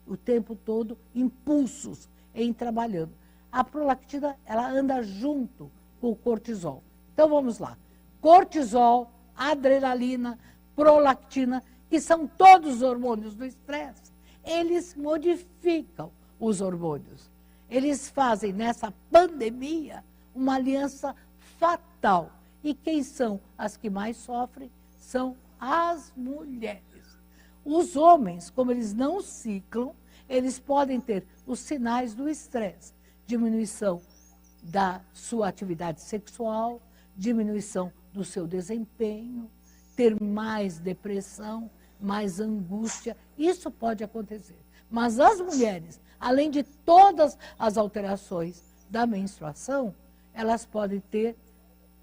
o tempo todo, impulsos em trabalhando. A prolactina, ela anda junto com o cortisol. Então, vamos lá. Cortisol, adrenalina, prolactina, que são todos os hormônios do estresse, eles modificam os hormônios. Eles fazem, nessa pandemia, uma aliança fatal. E quem são as que mais sofrem? São as mulheres. Os homens, como eles não ciclam, eles podem ter os sinais do estresse. Diminuição da sua atividade sexual, diminuição do seu desempenho, ter mais depressão, mais angústia. Isso pode acontecer. Mas as mulheres, além de todas as alterações da menstruação, elas podem ter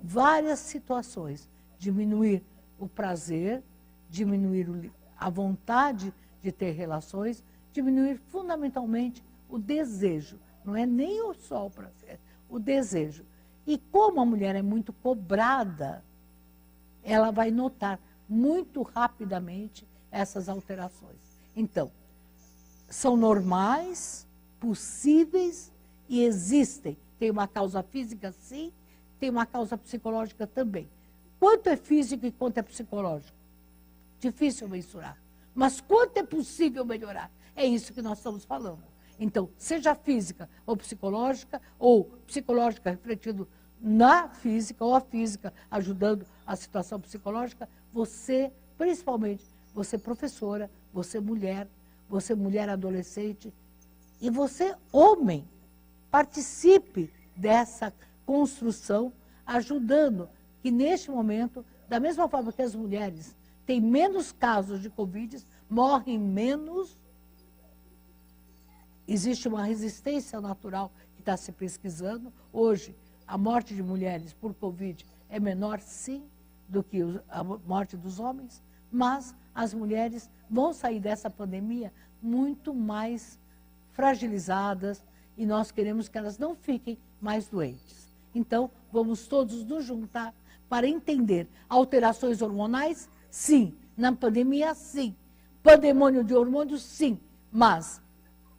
várias situações. Diminuir o prazer, diminuir a vontade de ter relações, diminuir fundamentalmente o desejo. Não é nem só o prazer, o desejo. E como a mulher é muito cobrada, ela vai notar muito rapidamente essas alterações. Então, são normais, possíveis e existem. Tem uma causa física, sim, tem uma causa psicológica também. Quanto é físico e quanto é psicológico? Difícil mensurar. Mas quanto é possível melhorar? É isso que nós estamos falando. Então, seja física ou psicológica refletindo na física, ou a física ajudando a situação psicológica, você, principalmente, você professora, você mulher adolescente, e você, homem, participe dessa construção, ajudando que, neste momento, da mesma forma que as mulheres têm menos casos de Covid, morrem menos, existe uma resistência natural que está se pesquisando. Hoje, a morte de mulheres por Covid é menor, sim, do que a morte dos homens, mas as mulheres vão sair dessa pandemia muito mais fragilizadas e nós queremos que elas não fiquem mais doentes. Então, vamos todos nos juntar para entender alterações hormonais, sim. Na pandemia, sim. Pandemônio de hormônios, sim. Mas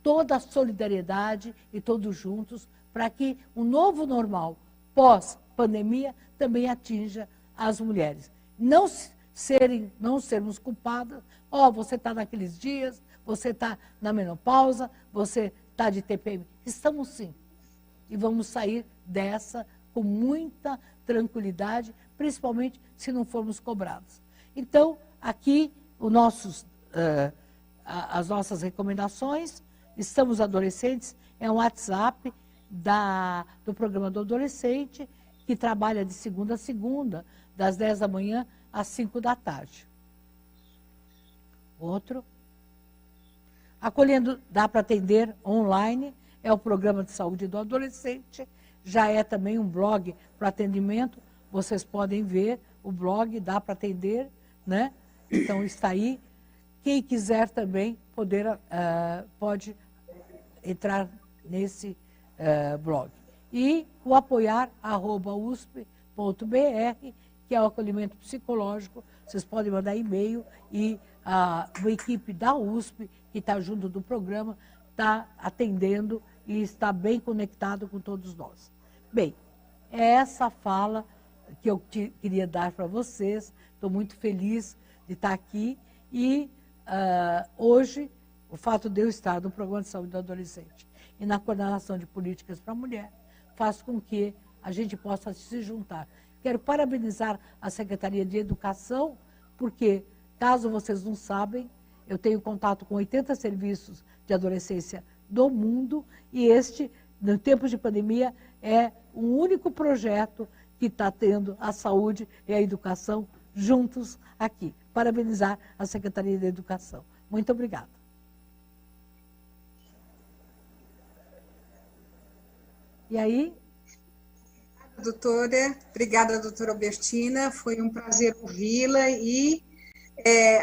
toda a solidariedade e todos juntos para que o novo normal pós-pandemia também atinja as mulheres. Não sermos culpadas. Você está naqueles dias, você está na menopausa, você está de TPM. Estamos sim. E vamos sair dessa com muita tranquilidade, principalmente se não formos cobrados. Então, aqui as nossas recomendações. Estamos Adolescentes, é um WhatsApp do programa do adolescente, que trabalha de segunda a segunda, das 10 da manhã às 5 da tarde. Outro. Acolhendo, dá para atender online, é o programa de saúde do adolescente, já é também um blog para atendimento, vocês podem ver o blog, dá para atender, né? Então está aí. Quem quiser também pode entrar nesse blog. E o apoiar@usp.br, que é o acolhimento psicológico, vocês podem mandar e-mail e a equipe da USP, que está junto do programa, está atendendo e está bem conectado com todos nós. Bem, é essa fala que eu queria dar para vocês. Estou muito feliz de estar aqui e hoje o fato de eu estar no Programa de Saúde do Adolescente e na coordenação de políticas para a mulher faz com que a gente possa se juntar. Quero parabenizar a Secretaria de Educação, porque, caso vocês não sabem, eu tenho contato com 80 serviços de adolescência do mundo e este, no tempo de pandemia, é um único projeto que está tendo a saúde e a educação juntos aqui. Parabenizar a Secretaria de Educação. Muito obrigada. E aí? Obrigada, doutora Albertina, foi um prazer ouvi-la e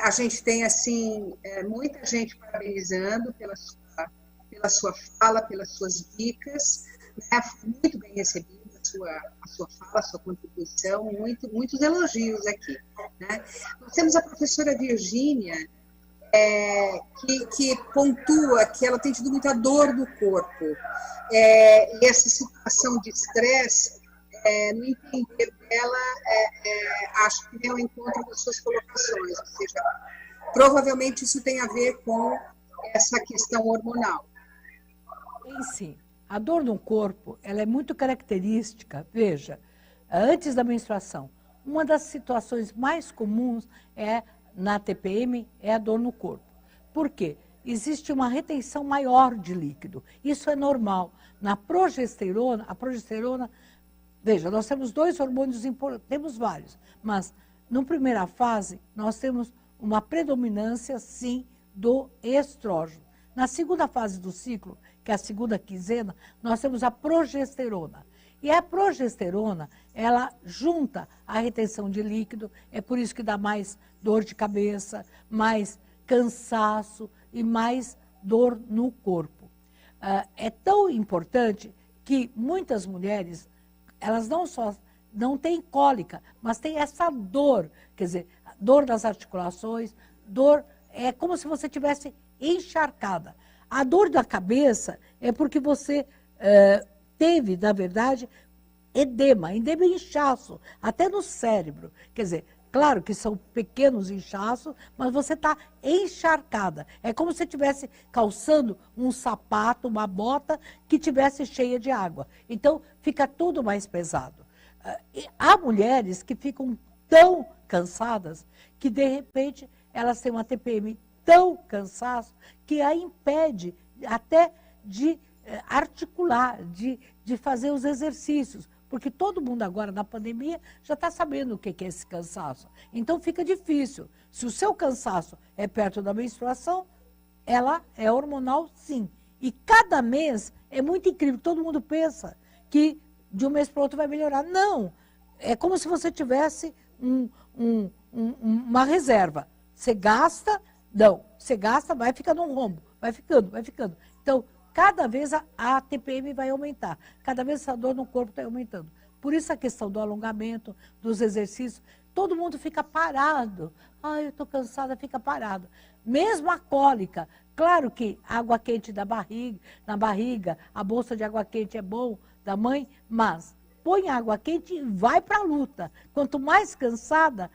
a gente tem, assim, muita gente parabenizando pela sua fala, pelas suas dicas, né? Muito bem recebida a sua fala, a sua contribuição, muitos elogios aqui, né? Nós temos a professora Virgínia, que pontua que ela tem tido muita dor no corpo, e essa situação de estresse, no entender dela, acho que vem ao encontro das suas colocações, ou seja, provavelmente isso tem a ver com essa questão hormonal. Sim, a dor no corpo, ela é muito característica, veja, antes da menstruação, uma das situações mais comuns na TPM é a dor no corpo. Por quê? Existe uma retenção maior de líquido, isso é normal. Na progesterona, a progesterona, veja, nós temos 2 hormônios importantes, temos vários, mas na primeira fase nós temos uma predominância, sim, do estrógeno. Na segunda fase do ciclo, que é a segunda quinzena, nós temos a progesterona. E a progesterona, ela junta a retenção de líquido, é por isso que dá mais dor de cabeça, mais cansaço e mais dor no corpo. É tão importante que muitas mulheres, elas não têm cólica, mas têm essa dor, quer dizer, dor das articulações, dor, é como se você tivesse encharcada. A dor da cabeça é porque você teve, na verdade, edema e inchaço, até no cérebro. Quer dizer, claro que são pequenos inchaços, mas você está encharcada. É como se estivesse calçando um sapato, uma bota que tivesse cheia de água. Então, fica tudo mais pesado. Há mulheres que ficam tão cansadas que, de repente, elas têm uma TPM tão cansaço que a impede até de articular, de fazer os exercícios. Porque todo mundo agora, na pandemia, já está sabendo o que é esse cansaço. Então, fica difícil. Se o seu cansaço é perto da menstruação, ela é hormonal, sim. E cada mês é muito incrível. Todo mundo pensa que de um mês para o outro vai melhorar. Não. É como se você tivesse uma reserva. Você gasta... Não, você gasta, vai ficando um rombo, vai ficando. Então, cada vez a TPM vai aumentar, cada vez essa dor no corpo está aumentando. Por isso a questão do alongamento, dos exercícios, todo mundo fica parado. Ai, eu estou cansada, fica parado. Mesmo a cólica, claro que água quente na barriga, a bolsa de água quente é bom da mãe, mas põe água quente e vai para a luta. Quanto mais cansada,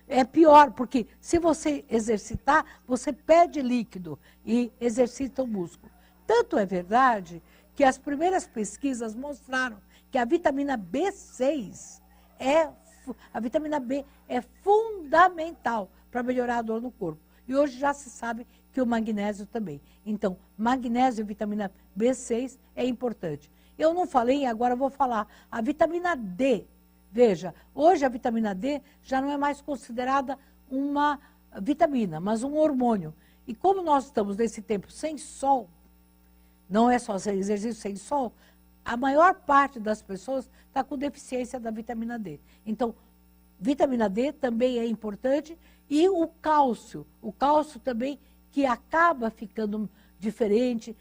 é pior, porque se você exercitar, você perde líquido e exercita o músculo. Tanto é verdade que as primeiras pesquisas mostraram que a vitamina B6 a vitamina B é fundamental para melhorar a dor no corpo. E hoje já se sabe que o magnésio também. Então, magnésio e vitamina B6 é importante. Eu não falei, agora eu vou falar. A vitamina D. Veja, hoje a vitamina D já não é mais considerada uma vitamina, mas um hormônio. E como nós estamos nesse tempo sem sol, não é só exercício sem sol, a maior parte das pessoas está com deficiência da vitamina D. Então, vitamina D também é importante e o cálcio também que acaba ficando diferente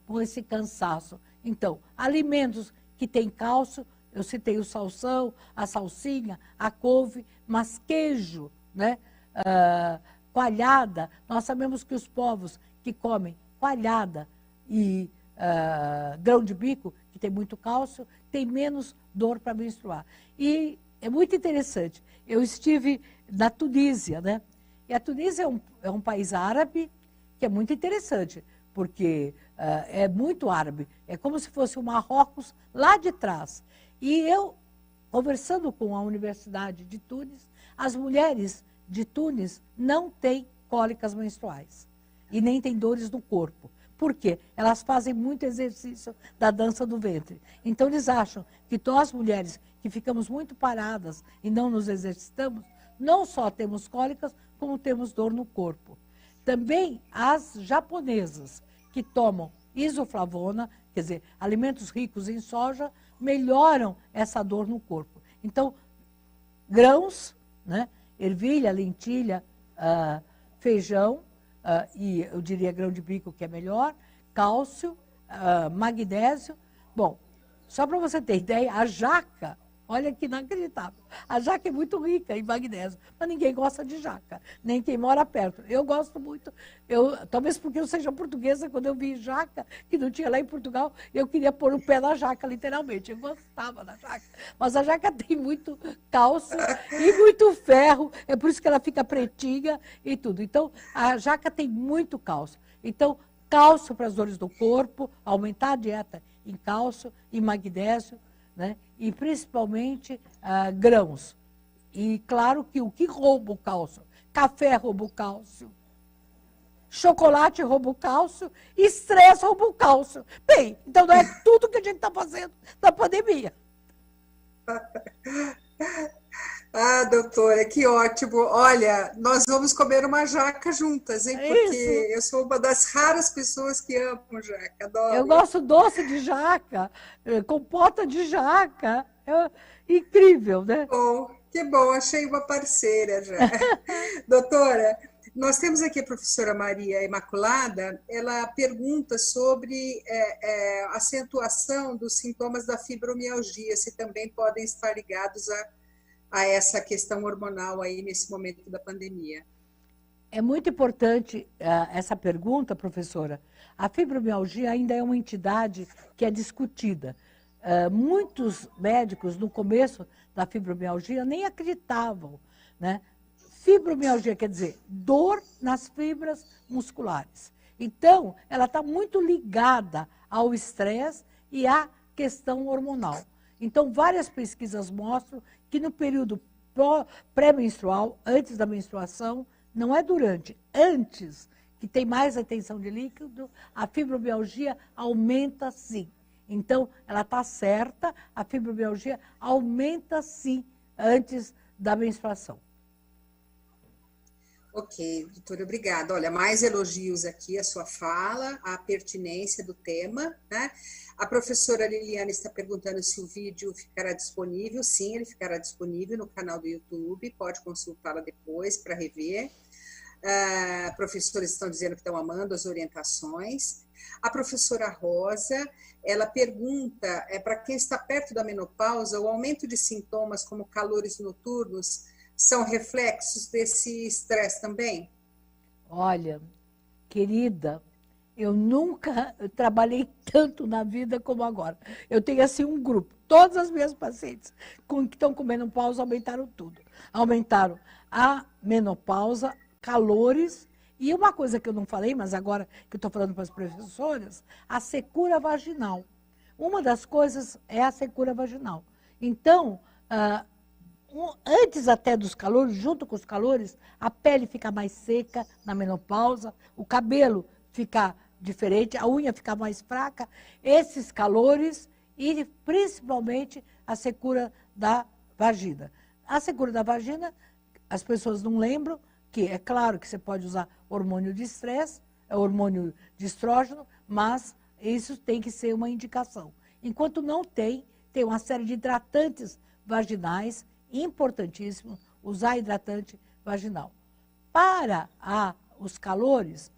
com esse cansaço. Então, alimentos que têm cálcio, eu citei o salsão, a salsinha, a couve, mas queijo, né? Coalhada, nós sabemos que os povos que comem coalhada e grão de bico, que tem muito cálcio, tem menos dor para menstruar. E é muito interessante, eu estive na Tunísia, né? E a Tunísia é um país árabe que é muito interessante, porque é muito árabe, é como se fosse o Marrocos lá de trás. E eu, conversando com a Universidade de Tunis, as mulheres de Tunis não têm cólicas menstruais e nem têm dores no corpo. Por quê? Elas fazem muito exercício da dança do ventre. Então, eles acham que nós, mulheres, que ficamos muito paradas e não nos exercitamos, não só temos cólicas, como temos dor no corpo. Também as japonesas que tomam isoflavona, quer dizer, alimentos ricos em soja, melhoram essa dor no corpo. Então, grãos, né? Ervilha, lentilha, feijão, e eu diria grão de bico que é melhor, cálcio, magnésio. Bom, só para você ter ideia, a jaca, olha que inacreditável, a jaca é muito rica em magnésio, mas ninguém gosta de jaca, nem quem mora perto. Eu gosto muito, talvez porque eu seja portuguesa, quando eu vi jaca, que não tinha lá em Portugal, eu queria pôr o pé na jaca, literalmente, eu gostava da jaca. Mas a jaca tem muito cálcio e muito ferro, é por isso que ela fica pretinha e tudo. Então, a jaca tem muito cálcio. Então, cálcio para as dores do corpo, aumentar a dieta em cálcio e magnésio, né? E principalmente grãos. E claro que o que rouba o cálcio? Café rouba o cálcio, chocolate rouba o cálcio, estresse rouba o cálcio. Bem, então não é tudo que a gente está fazendo na pandemia. Ah, doutora, que ótimo. Olha, nós vamos comer uma jaca juntas, hein? Porque eu sou uma das raras pessoas que amam jaca, adoro. Eu gosto doce de jaca, compota de jaca. Incrível, né? Que bom, achei uma parceira já. Doutora, nós temos aqui a professora Maria Imaculada, ela pergunta sobre a acentuação dos sintomas da fibromialgia, se também podem estar ligados a essa questão hormonal aí nesse momento da pandemia. É muito importante essa pergunta, professora. A fibromialgia ainda é uma entidade que é discutida. Muitos médicos, no começo da fibromialgia, nem acreditavam, né? Fibromialgia quer dizer dor nas fibras musculares. Então, ela está muito ligada ao estresse e à questão hormonal. Então, várias pesquisas mostram que no período pré-menstrual, antes da menstruação, não é durante, antes, que tem mais retenção de líquido, a fibromialgia aumenta sim. Então, ela está certa, a fibromialgia aumenta sim antes da menstruação. Ok, doutora, obrigada. Olha, mais elogios aqui à sua fala, à pertinência do tema, né? A professora Liliana está perguntando se o vídeo ficará disponível. Sim, ele ficará disponível no canal do YouTube, pode consultá-la depois para rever. Professores estão dizendo que estão amando as orientações. A professora Rosa, ela pergunta, para quem está perto da menopausa, o aumento de sintomas como calores noturnos são reflexos desse estresse também? Olha, querida, eu nunca trabalhei tanto na vida como agora. Eu tenho assim um grupo, todas as minhas pacientes que estão com menopausa aumentaram tudo. Aumentaram a menopausa, calores e uma coisa que eu não falei, mas agora que eu estou falando para as professoras, a secura vaginal. Uma das coisas é a secura vaginal. Então, antes até dos calores, junto com os calores, a pele fica mais seca na menopausa, o cabelo fica diferente, a unha fica mais fraca, esses calores e principalmente a secura da vagina. A secura da vagina, as pessoas não lembram, que é claro que você pode usar hormônio de estresse, hormônio de estrógeno, mas isso tem que ser uma indicação. Enquanto não tem, tem uma série de hidratantes vaginais, importantíssimo, usar hidratante vaginal. Para os calores,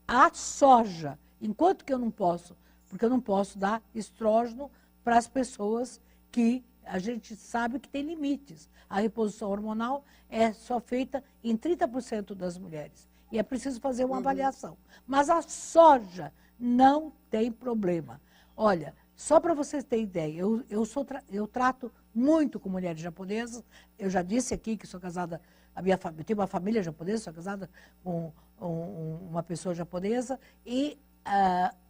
a soja, enquanto que eu não posso, porque eu não posso dar estrógeno para as pessoas que a gente sabe que tem limites. A reposição hormonal é só feita em 30% das mulheres. E é preciso fazer uma avaliação. Mas a soja não tem problema. Olha, só para vocês terem ideia, eu trato muito com mulheres japonesas. Eu já disse aqui que sou casada, eu tenho uma família japonesa, sou casada com uma pessoa japonesa. E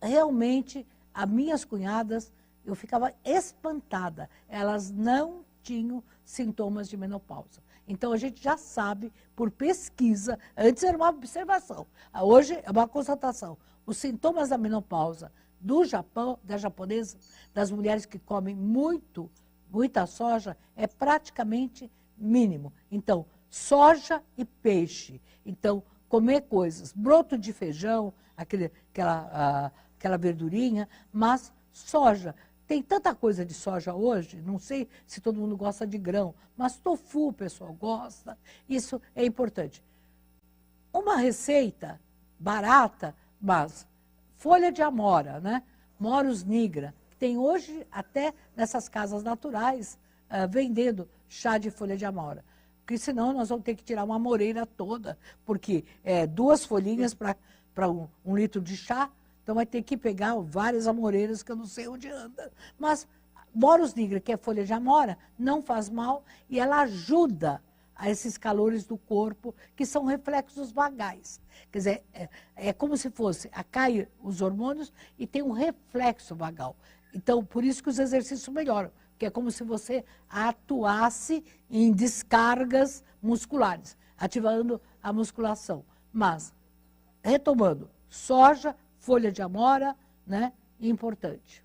realmente, as minhas cunhadas, eu ficava espantada. Elas não tinham sintomas de menopausa. Então, a gente já sabe, por pesquisa, antes era uma observação, hoje é uma constatação. Os sintomas da menopausa do Japão, da japonesa, das mulheres que comem muita soja, é praticamente mínimo. Então, soja e peixe. Então, comer coisas, broto de feijão, aquela verdurinha, mas soja. Tem tanta coisa de soja hoje, não sei se todo mundo gosta de grão, mas tofu o pessoal gosta, isso é importante. Uma receita barata, mas folha de amora, né? Morus nigra, que tem hoje até nessas casas naturais vendendo chá de folha de amora. Porque senão nós vamos ter que tirar uma amoreira toda, porque 2 folhinhas para um litro de chá. Então, vai ter que pegar várias amoreiras que eu não sei onde anda. Mas Morus nigra, que é folha de amora, não faz mal e ela ajuda a esses calores do corpo, que são reflexos vagais. Quer dizer, é como se fosse, cai os hormônios e tem um reflexo vagal. Então, por isso que os exercícios melhoram, que é como se você atuasse em descargas musculares, ativando a musculação. Mas, retomando, soja, folha de amora, né? Importante.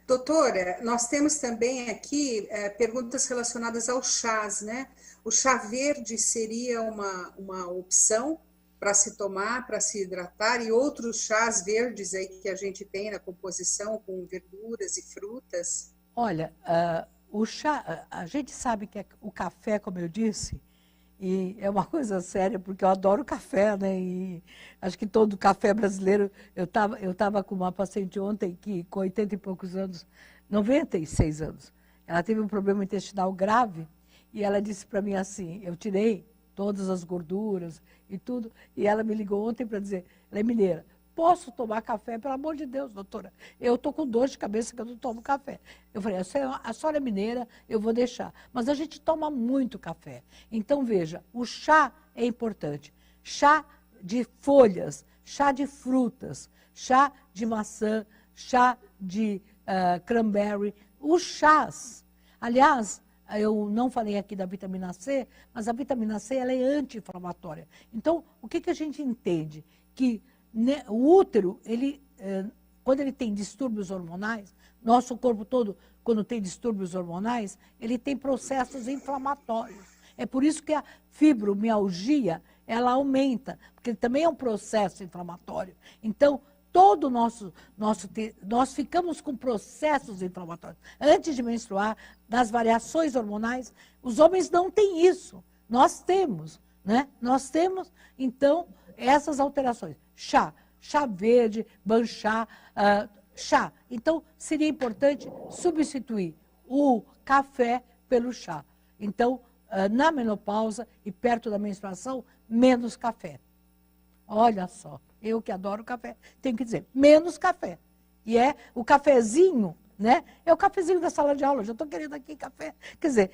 Doutora, nós temos também aqui perguntas relacionadas aos chás, né? O chá verde seria uma opção para se tomar, para se hidratar, e outros chás verdes aí que a gente tem na composição, com verduras e frutas? Olha, o chá, a gente sabe que o café, como eu disse, e é uma coisa séria, porque eu adoro café, né? E acho que todo café brasileiro... Eu tava com uma paciente ontem que, com 80 e poucos anos, 96 anos, ela teve um problema intestinal grave e ela disse para mim assim, eu tirei todas as gorduras e tudo, e ela me ligou ontem para dizer, ela é mineira, posso tomar café? Pelo amor de Deus, doutora, eu estou com dor de cabeça que eu não tomo café. Eu falei, a senhora é mineira, eu vou deixar. Mas a gente toma muito café. Então, veja, o chá é importante. Chá de folhas, chá de frutas, chá de maçã, chá de cranberry, os chás. Aliás, eu não falei aqui da vitamina C, mas a vitamina C ela é anti-inflamatória. Então, o que a gente entende? Que o útero, quando ele tem distúrbios hormonais, nosso corpo todo, quando tem distúrbios hormonais, ele tem processos inflamatórios. É por isso que a fibromialgia, ela aumenta, porque também é um processo inflamatório. Então, nós ficamos com processos inflamatórios. Antes de menstruar, das variações hormonais, os homens não têm isso. Nós temos, né? Nós temos, então, essas alterações. Chá verde, banchá, chá. Então, seria importante substituir o café pelo chá. Então, na menopausa e perto da menstruação, menos café. Olha só, eu que adoro café, tenho que dizer, menos café. E o cafezinho, né? É o cafezinho da sala de aula, já estou querendo aqui café. Quer dizer,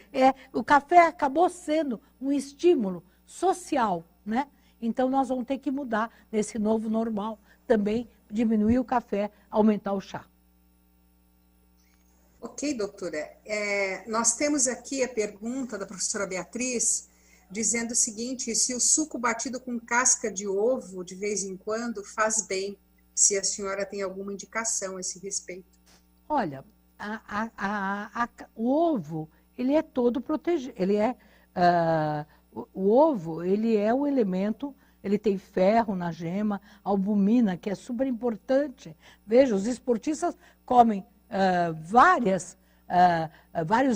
o café acabou sendo um estímulo social, né? Então, nós vamos ter que mudar nesse novo normal, também diminuir o café, aumentar o chá. Ok, doutora. Nós temos aqui a pergunta da professora Beatriz, dizendo o seguinte, se o suco batido com casca de ovo, de vez em quando, faz bem, se a senhora tem alguma indicação a esse respeito. Olha, o ovo, ele é todo protegido, O ovo, ele é um elemento, ele tem ferro na gema, albumina, que é super importante. Veja, os esportistas comem vários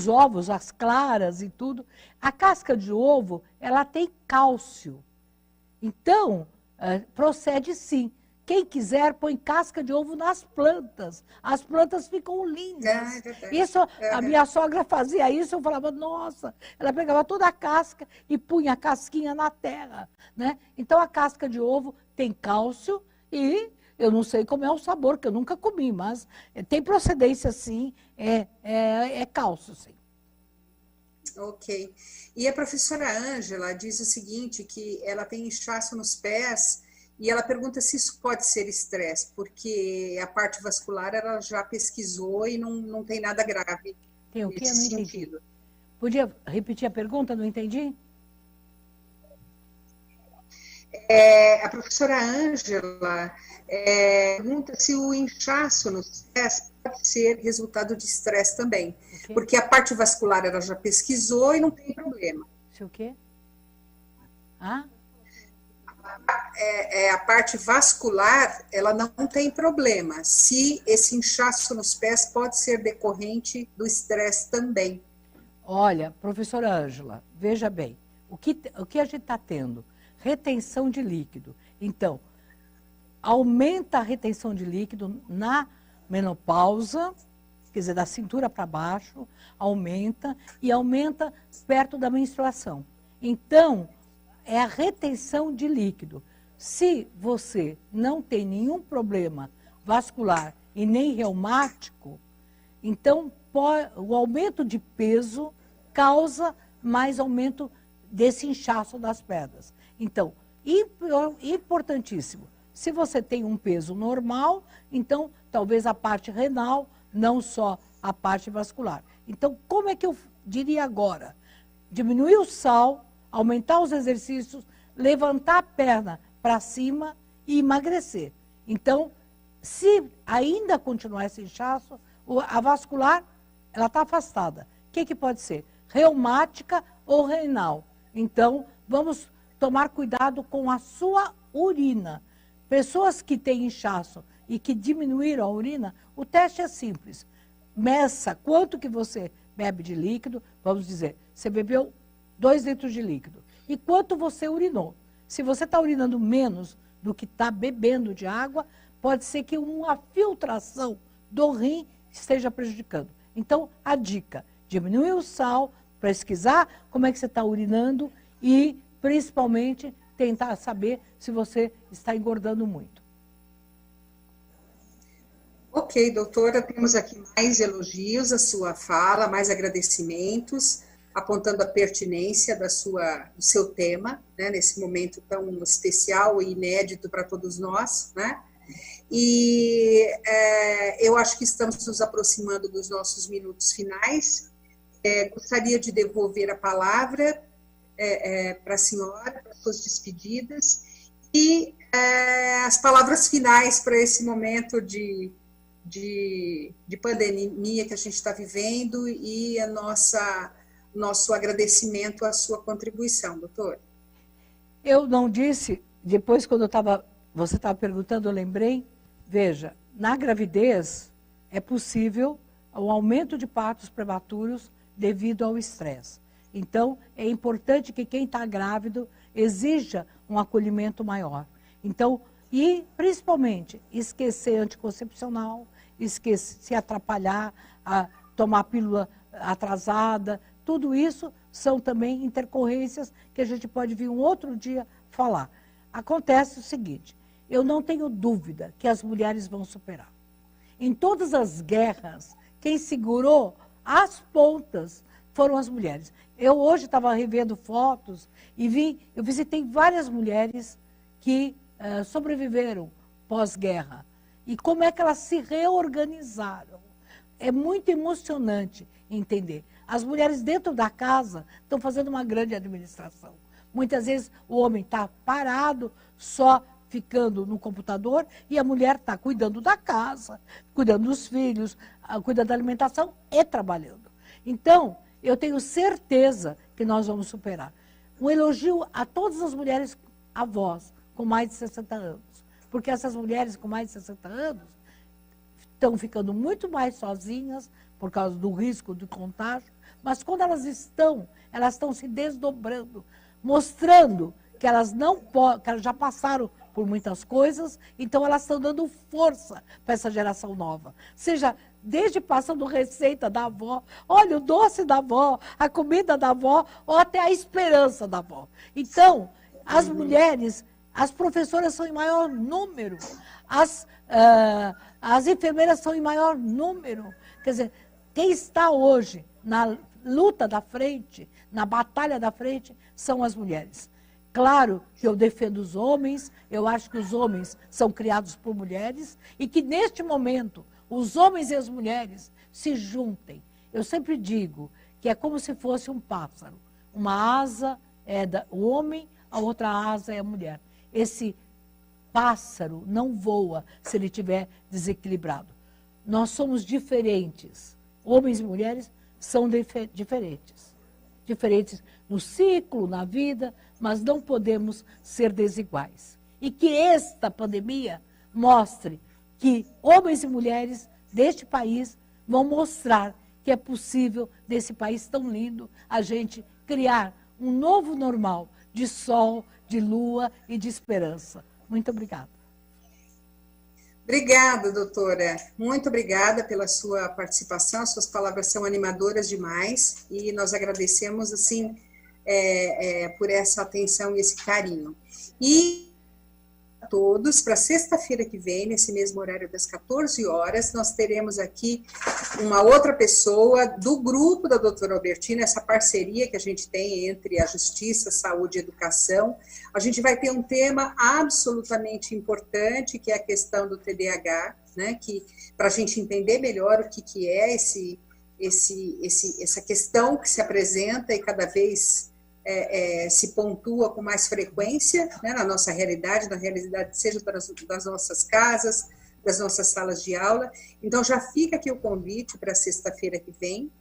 ovos, as claras e tudo. A casca de ovo, ela tem cálcio. Então, procede sim. Quem quiser, põe casca de ovo nas plantas. As plantas ficam lindas. Isso, a minha sogra fazia isso, eu falava, nossa, ela pegava toda a casca e punha a casquinha na terra, né? Então, a casca de ovo tem cálcio e eu não sei como é o sabor, que eu nunca comi, mas tem procedência sim, é cálcio, sim. Ok. E a professora Ângela diz o seguinte, que ela tem inchaço nos pés e ela pergunta se isso pode ser estresse, porque a parte vascular ela já pesquisou e não tem nada grave. Tem o quê? Eu não entendi. Podia repetir a pergunta? Não entendi? A professora Ângela pergunta se o inchaço nos pés pode ser resultado de estresse também, okay. Porque a parte vascular ela já pesquisou e não tem problema. Se o quê? Ah? A parte vascular, ela não tem problema. Se esse inchaço nos pés pode ser decorrente do estresse também. Olha, professora Ângela, veja bem, o que a gente está tendo? Retenção de líquido. Então, aumenta a retenção de líquido na menopausa, quer dizer, da cintura para baixo, aumenta e aumenta perto da menstruação. Então, é a retenção de líquido. Se você não tem nenhum problema vascular e nem reumático, então o aumento de peso causa mais aumento desse inchaço das pedras. Então, importantíssimo, se você tem um peso normal, então talvez a parte renal, não só a parte vascular. Então, como é que eu diria agora? Diminuir o sal, aumentar os exercícios, levantar a perna para cima e emagrecer. Então, se ainda continuar esse inchaço, a vascular, ela está afastada. O que pode ser? Reumática ou renal. Então, vamos tomar cuidado com a sua urina. Pessoas que têm inchaço e que diminuíram a urina, o teste é simples. Meça quanto que você bebe de líquido, vamos dizer, você bebeu 2 litros de líquido. E quanto você urinou? Se você está urinando menos do que está bebendo de água, pode ser que uma filtração do rim esteja prejudicando. Então, a dica, diminuir o sal, pesquisar como é que você está urinando e, principalmente, tentar saber se você está engordando muito. Ok, doutora, temos aqui mais elogios à sua fala, mais agradecimentos, apontando a pertinência do seu tema, né, nesse momento tão especial e inédito para todos nós, né? E eu acho que estamos nos aproximando dos nossos minutos finais. Gostaria de devolver a palavra para a senhora, para as suas despedidas, e as palavras finais para esse momento de pandemia que a gente está vivendo e nosso agradecimento à sua contribuição, doutor. Eu não disse, depois quando você estava perguntando, eu lembrei, veja, na gravidez é possível o aumento de partos prematuros devido ao estresse. Então, é importante que quem está grávido exija um acolhimento maior. Então, e principalmente, esquecer anticoncepcional, se atrapalhar, tomar pílula atrasada, tudo isso são também intercorrências que a gente pode vir um outro dia falar. Acontece o seguinte, eu não tenho dúvida que as mulheres vão superar. Em todas as guerras, quem segurou as pontas foram as mulheres. Eu hoje estava revendo fotos e eu visitei várias mulheres que sobreviveram pós-guerra. E como é que elas se reorganizaram. É muito emocionante entender. As mulheres dentro da casa estão fazendo uma grande administração. Muitas vezes o homem está parado, só ficando no computador, e a mulher está cuidando da casa, cuidando dos filhos, cuidando da alimentação e trabalhando. Então, eu tenho certeza que nós vamos superar. um elogio a todas as mulheres avós com mais de 60 anos. Porque essas mulheres com mais de 60 anos estão ficando muito mais sozinhas por causa do risco de contágio, mas quando elas estão se desdobrando, mostrando que elas não podem, que elas já passaram por muitas coisas, então elas estão dando força para essa geração nova. Seja desde passando receita da avó, olha o doce da avó, a comida da avó, ou até a esperança da avó. Então, as mulheres, as professoras são em maior número, as enfermeiras são em maior número. Quer dizer, quem está hoje na luta da frente, na batalha da frente, são as mulheres. Claro que eu defendo os homens, eu acho que os homens são criados por mulheres e que neste momento os homens e as mulheres se juntem. Eu sempre digo que é como se fosse um pássaro. Uma asa é o homem, a outra asa é a mulher. Esse pássaro não voa se ele estiver desequilibrado. Nós somos diferentes. Homens e mulheres são diferentes. Diferentes no ciclo, na vida, mas não podemos ser desiguais. E que esta pandemia mostre que homens e mulheres deste país vão mostrar que é possível, nesse país tão lindo, a gente criar um novo normal de sol, de lua e de esperança. Muito obrigada. Obrigada, doutora. Muito obrigada pela sua participação. Suas palavras são animadoras demais e nós agradecemos, assim, por essa atenção e esse carinho. E a todos, para sexta-feira que vem, nesse mesmo horário das 14 horas, nós teremos aqui uma outra pessoa do grupo da doutora Albertina, essa parceria que a gente tem entre a Justiça, Saúde e Educação. A gente vai ter um tema absolutamente importante, que é a questão do TDAH, né, que para a gente entender melhor o que é essa questão que se apresenta e cada vez se pontua com mais frequência, né, na nossa realidade, na realidade seja das nossas casas, das nossas salas de aula. Então já fica aqui o convite para sexta-feira que vem.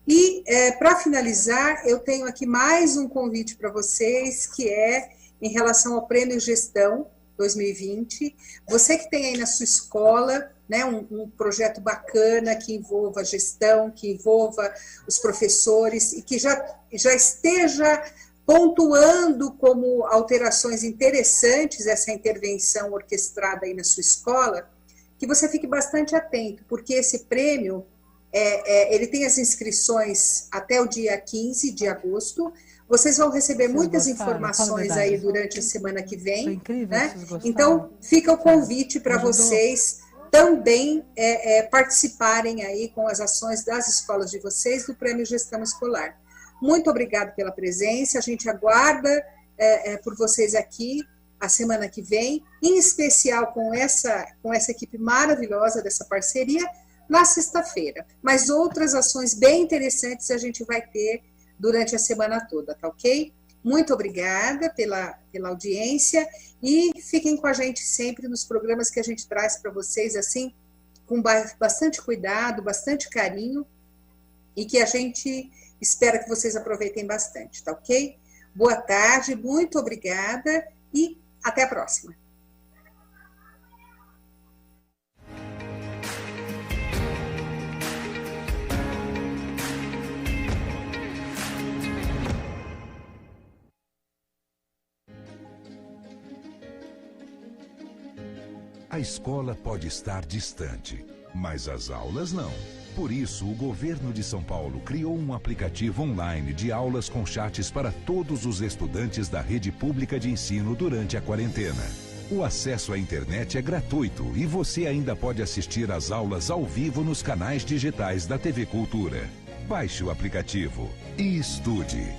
E para finalizar, eu tenho aqui mais um convite para vocês, que é em relação ao Prêmio Gestão 2020. Você que tem aí na sua escola, né, um projeto bacana que envolva a gestão, que envolva os professores e que já esteja pontuando como alterações interessantes essa intervenção orquestrada aí na sua escola, que você fique bastante atento, porque esse prêmio, ele tem as inscrições até o dia 15 de agosto. Vocês vão receber muitas informações aí durante a semana que vem. Foi incrível, né? Então, fica o convite para vocês também participarem aí com as ações das escolas de vocês do Prêmio Gestão Escolar. Muito obrigada pela presença, a gente aguarda por vocês aqui a semana que vem, em especial com essa equipe maravilhosa dessa parceria, na sexta-feira. Mas outras ações bem interessantes a gente vai ter durante a semana toda, tá ok? Muito obrigada pela audiência e fiquem com a gente sempre nos programas que a gente traz para vocês, assim, com bastante cuidado, bastante carinho e que a gente espera que vocês aproveitem bastante, tá ok? Boa tarde, muito obrigada e até a próxima. A escola pode estar distante, mas as aulas não. Por isso, o governo de São Paulo criou um aplicativo online de aulas com chats para todos os estudantes da rede pública de ensino durante a quarentena. O acesso à internet é gratuito e você ainda pode assistir às aulas ao vivo nos canais digitais da TV Cultura. Baixe o aplicativo e estude.